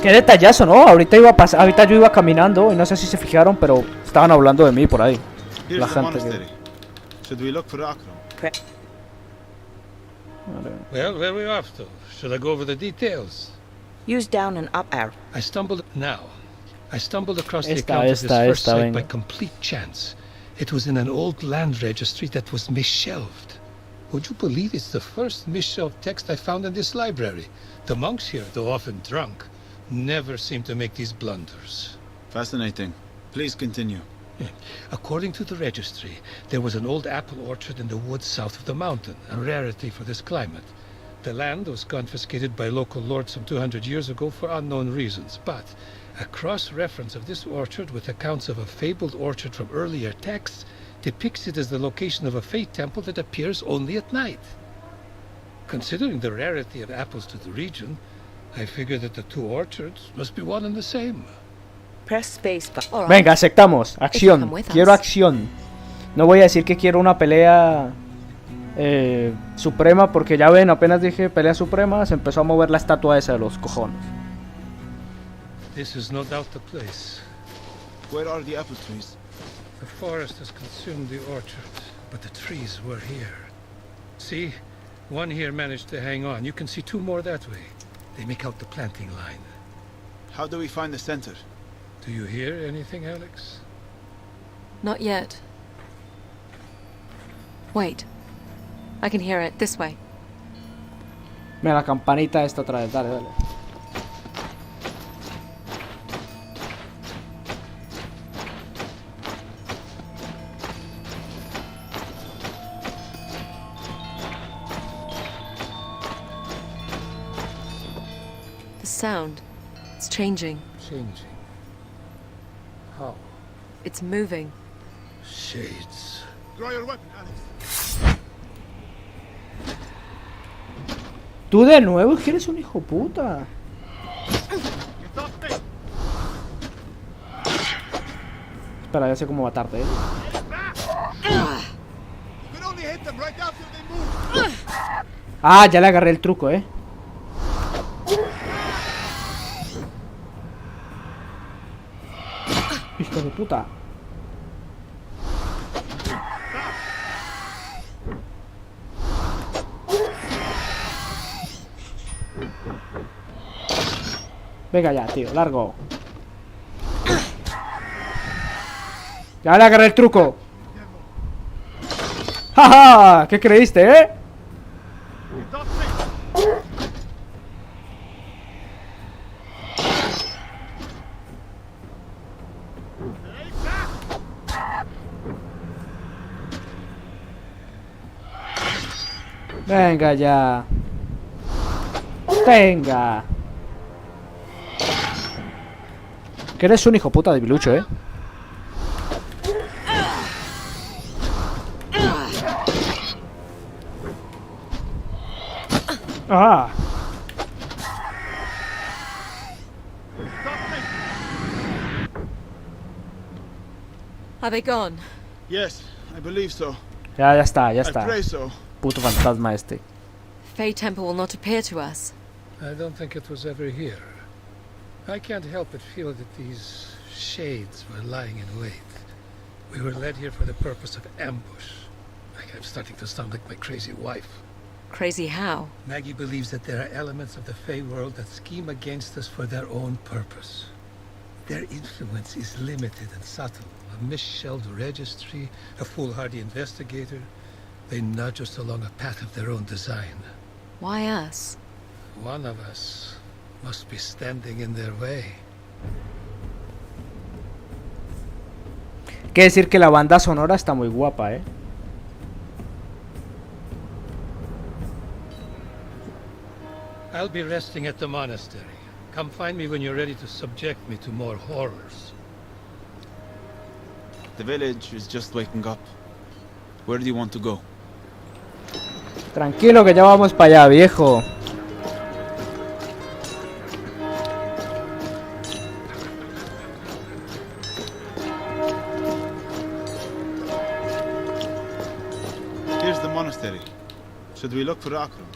Qué detallazo, ¿no? Ahorita yo iba caminando y no sé si se fijaron, pero estaban hablando de mí por ahí. Here's La the gente monastery. Should we look for Akram? Well, where are we off to? Should I go over the details? Use down and up arrow. I stumbled across the Esta, account of this esta, first esta, site by venga. complete chance. It was in an old land registry that was misshelved. Would you believe it's the first misshelved text I found in this library? The monks here, though often drunk, never seem to make these blunders. Fascinating. Please continue. According to the registry, there was an old apple orchard in the woods south of the mountain, a rarity for this climate. The land was confiscated by local lords some 200 years ago for unknown reasons, but a cross-reference of this orchard with accounts of a fabled orchard from earlier texts depicts it as the location of a Fae temple that appears only at night. Considering the rarity of apples to the region, I figure that the 2 orchards must be one and the same. Press space bar. Venga, aceptamos. Acción. come with Quiero us. acción. No voy a decir que quiero una pelea suprema, porque ya ven, apenas dije pelea suprema, se empezó a mover la estatua esa de los cojones. This is no doubt the place. Where are the apple trees? The forest has consumed the orchard, but the trees were here. See, One here managed to hang on. You can see 2 more that way. They make out the planting line. How do we find the center? Do you hear anything, Alex? Not yet. Wait. I can hear it. This way. Mira, la campanita esta otra vez. Dale, dale. The sound. It's changing. Changing? How? It's moving. Shades. Draw your weapon, Alex. Tú de nuevo, que eres un hijo puta. Espera, ya sé cómo matarte, Ah, ya le agarré el truco, Hijo de puta. Venga ya, tío, largo. Ya le agarré el truco. ¡Ja, ¿qué creíste, Venga ya. Venga. Que eres un hijo puta de bilucho, Ah. Are they gone? Yes, I believe so. Ya está, ya está. I pray so. Puto fantasma este. Fey Temple will not appear to us. I don't think it was ever here. I can't help but feel that these shades were lying in wait. We were led here for the purpose of ambush. I'm starting to sound like my crazy wife. Crazy how? Maggie believes that there are elements of the Fey world that scheme against us for their own purpose. Their influence is limited and subtle. A misshelled registry, a foolhardy investigator. They nudge us along a path of their own design. Why us? One of us must be standing in their way. Quiere decir que la banda sonora está muy guapa, I'll be resting at the monastery. Come find me when you're ready to subject me to more horrors. The village is just waking up. Where do you want to go? Tranquilo que ya vamos para allá, viejo. Here's the monastery. Should we look for Akram?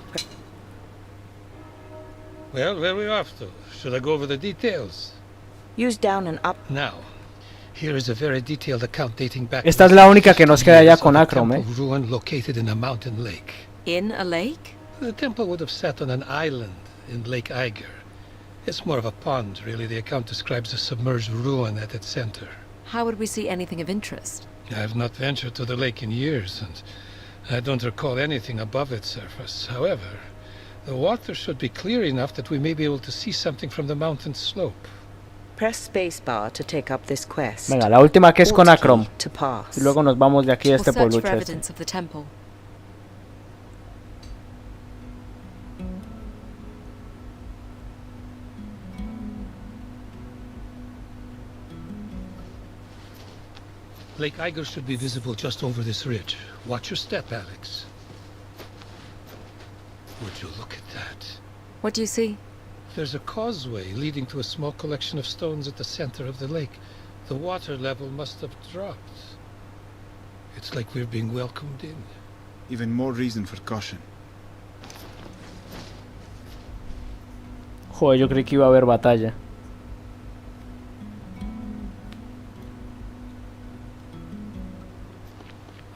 Well, where are we off to? Should I go over the details? Use down and up. Now, here is a very detailed account dating back. Esta es la única que nos queda ya con Akram, ruin located in a mountain lake. In a lake? The temple would have sat on an island in Lake Eiger. It's more of a pond, really. The account describes a submerged ruin at its center. How would we see anything of interest? I have not ventured to the lake in years, and I don't recall anything above its surface. However, the water should be clear enough that we may be able to see something from the mountain slope. Press spacebar to take up this quest. Venga, la última que es con Akram. To pass. Y luego nos vamos de aquí a este We'll search for pueblucho evidence of the temple. Lake Eiger should be visible just over this ridge. Watch your step, Alex. Would you look at that? What do you see? There's a causeway leading to a small collection of stones at the center of the lake. The water level must have dropped. It's like we're being welcomed in. Even more reason for caution. Joder, yo creí que iba a haber batalla.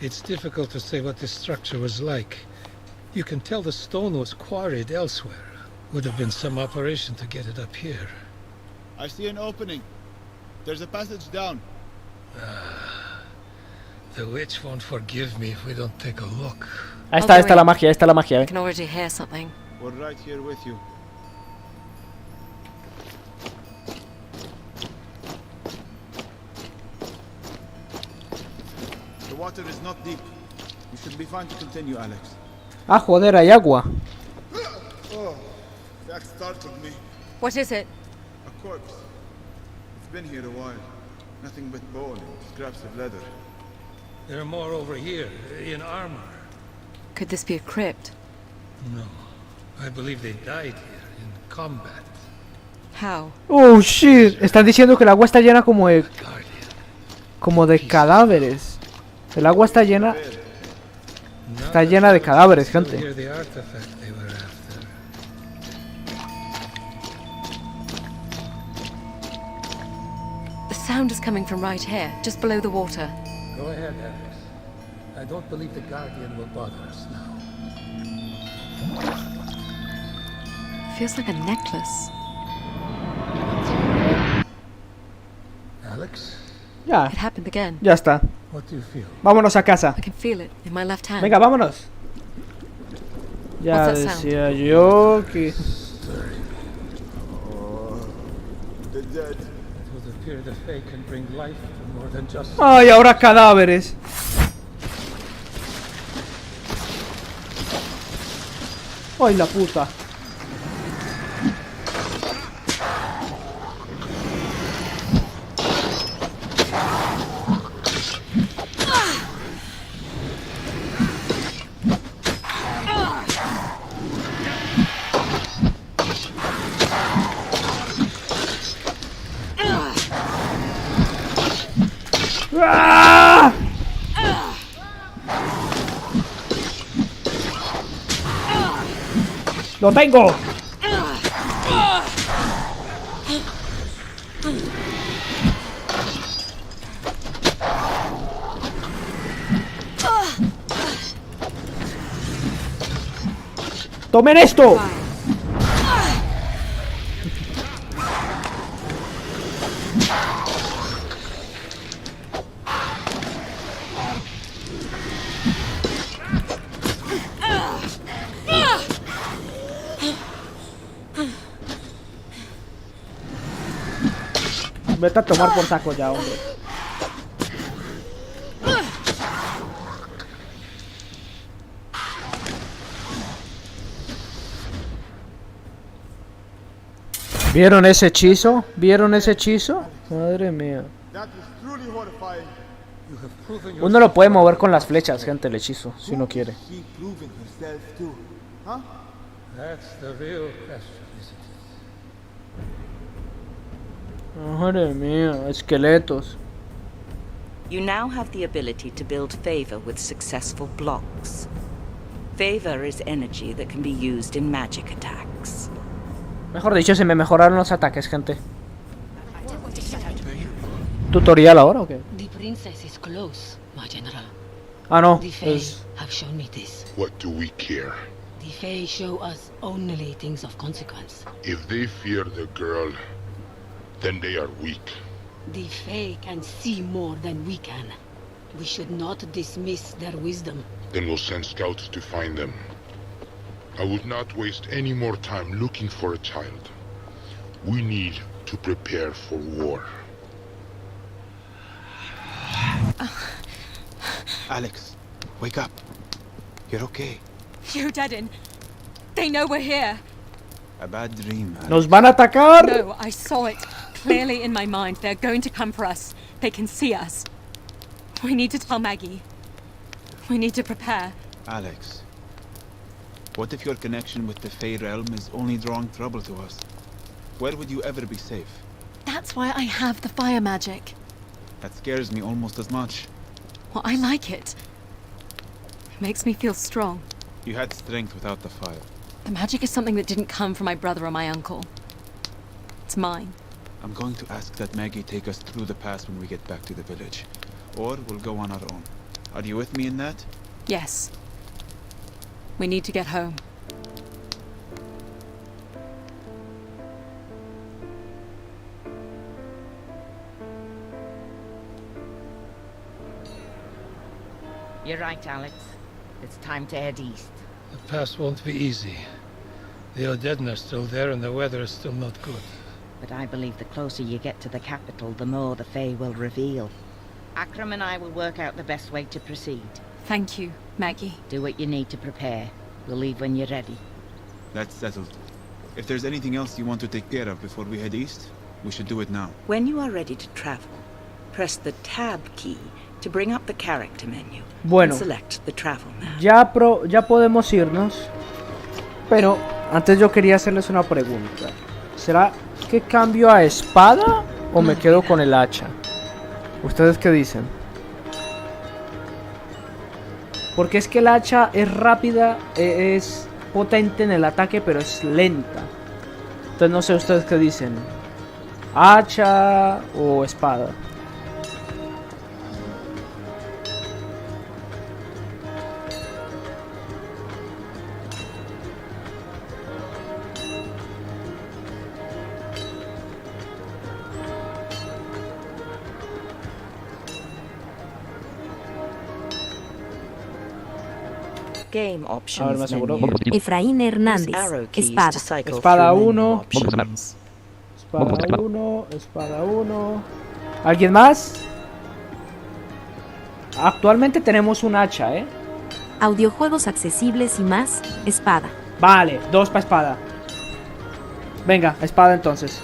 It's difficult to say what this structure was like. You can tell the stone was quarried elsewhere. Would have been some operation to get it up here. I see an opening. There's a passage down. The witch won't forgive me if we don't take a look. Ahí está la magia, ahí está la magia. I can already hear something. We're right here with you. The water is not deep. You should be fine to continue, Alex. Ah, joder, hay agua. Oh, that startled me. What is it? A corpse. It's been here a while. Nothing but bone and scraps of leather. There are more over here, in armor. Could this be a crypt? No. I believe they died here, in combat. How? Oh shit, están diciendo que el agua está llena como de cadáveres. El agua está llena de cadáveres, gente. The sound is coming from right here, just below the water. Go ahead, Alex. I don't believe the Guardian will bother us now. Feels like a necklace. Alex? Ya. It happened again. Ya está. What do you feel? Vámonos a casa. I can feel it in my left hand. Venga, vámonos. Ya What's that decía yo que... The dead. It would appear the Fae can bring life to more than just... Ay, ahora cadáveres. Ay, la puta. ¡Ah! ¡Lo tengo! ¡Tomen esto! Vete a tomar por saco ya, hombre. ¿Vieron ese hechizo? ¿Vieron ese hechizo? Madre mía. Uno lo puede mover con las flechas, gente, el hechizo, si uno quiere. That's the real question, isn't it? Madre mía, esqueletos. You now have the ability to build favor with successful blocks. Favor is energy that can be used in magic attacks. Mejor dicho, se me mejoraron los ataques, gente. ¿Tutorial ahora o qué? The princess is close, my general. Ah, no. The Fae have shown me this. What do we care? The Fae show us only things of consequence. If they fear the girl, then they are weak. The Fae can see more than we can. We should not dismiss their wisdom. Then we'll send scouts to find them. I would not waste any more time looking for a child. We need to prepare for war. Alex, wake up. You're okay. You deaden. They know we're here. A bad dream, Alex. ¡Nos van a atacar! No, I saw it clearly in my mind. They're going to come for us. They can see us. We need to tell Maggie. We need to prepare. Alex, what if your connection with the Fey realm is only drawing trouble to us? Where would you ever be safe? That's why I have the fire magic. That scares me almost as much. Well, I like it. It makes me feel strong. You had strength without the fire. The magic is something that didn't come from my brother or my uncle. It's mine. I'm going to ask that Maggie take us through the pass when we get back to the village. Or we'll go on our own. Are you with me in that? Yes. We need to get home. You're right, Alex. It's time to head east. The pass won't be easy. The Odedden are still there and the weather is still not good. But I believe the closer you get to the capital, the more the Fae will reveal. Akram and I will work out the best way to proceed. Thank you, Maggie. Do what you need to prepare. We'll leave when you're ready. That's settled. If there's anything else you want to take care of before we head east, we should do it now. When you are ready to travel, press the Tab key to bring up the character menu Bueno, and select the travel map. ya podemos irnos. Pero antes yo quería hacerles una pregunta. ¿Será que cambio a espada o me quedo con el hacha? ¿Ustedes qué dicen? Porque es que el hacha es rápida, es potente en el ataque, pero es lenta. Entonces no sé ustedes qué dicen. ¿Hacha o espada? Game A ver, me options aseguro. menu. Efraín Hernández, Use arrow keys espada. to cycle Espada through menu 1. options. Espada 1, espada 1. ¿Alguien más? Actualmente tenemos un hacha, ¿eh? Audiojuegos accesibles y más, espada. Vale, 2 para espada. Venga, espada entonces.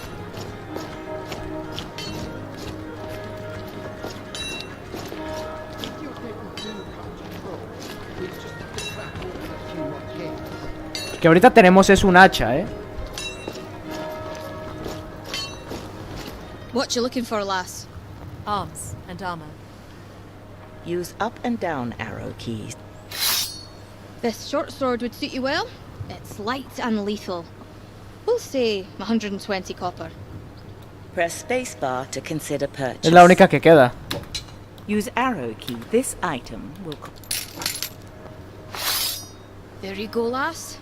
Que ahorita tenemos es un hacha, ¿eh? What you looking for, lass? Arms and armor. Use up and down arrow keys. This short sword would suit you well. It's light and lethal. We'll say 120 copper. Press spacebar to consider purchase. Es la única que queda. Use arrow key. This item will... There you go, lass.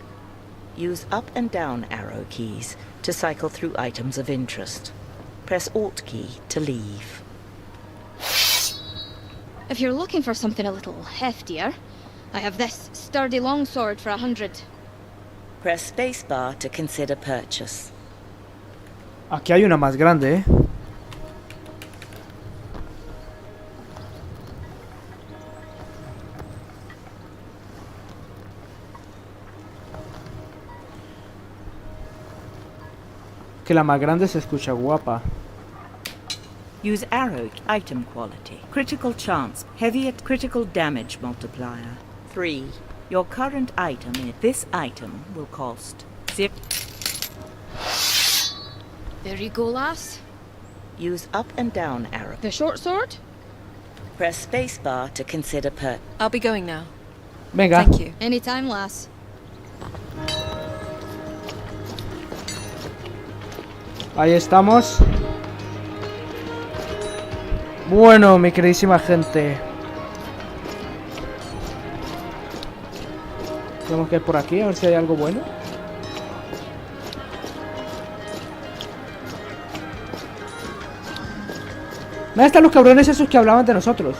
Use up and down arrow keys to cycle through items of interest. Press Alt key to leave. If you're looking for something a little heftier, I have this sturdy longsword for 100. Press spacebar to consider purchase. Aquí hay una más grande, ¿eh? Que la más grande se escucha guapa. Use arrow item quality. Critical chance. Heavy at critical damage multiplier. 3. Your current item in this item will cost 0. There you go, lass. Use up and down arrow. The short sword? Press spacebar to consider purchase. I'll be going now. Venga. Thank you. Anytime, lass. Ahí estamos. Bueno, mi queridísima gente. Tenemos que ir por aquí a ver si hay algo bueno. ¿Dónde están los cabrones esos que hablaban de nosotros?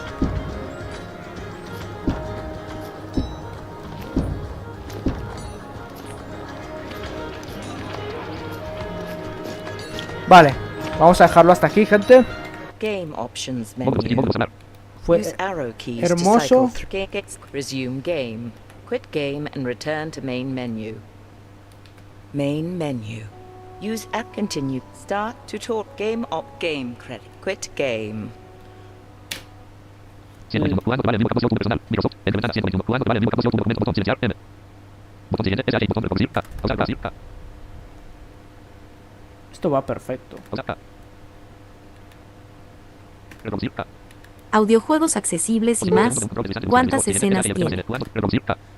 Vale, vamos a dejarlo hasta aquí, gente. Game options menu. Fue Use arrow keys hermoso. to cycle through. Resume game. Quit game and return to main menu. Main menu. Use app continue. Start tutorial. Game op game credit. Quit game. Esto va perfecto. Audiojuegos accesibles y más, ¿cuántas escenas tiene?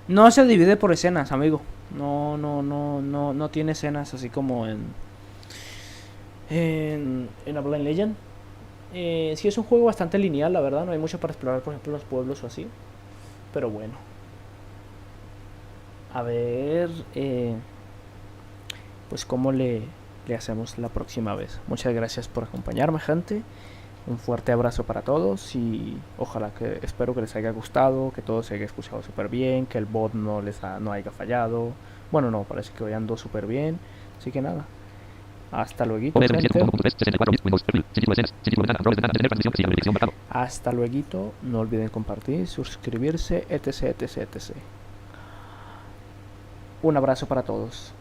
No se divide por escenas, amigo. No tiene escenas así como en A Blind Legend. Sí, es un juego bastante lineal, la verdad. No hay mucho para explorar, por ejemplo, los pueblos o así. Pero bueno. a ver pues cómo le hacemos la próxima vez. Muchas gracias por acompañarme, gente. Un fuerte abrazo para todos y ojalá que, espero que les haya gustado, que todo se haya escuchado súper bien, que el bot no haya fallado. Bueno, no, parece que hoy ando súper bien. Así que nada, hasta luego, gente. Hasta luego, no olviden compartir, suscribirse, etc, etc, etc. Un abrazo para todos.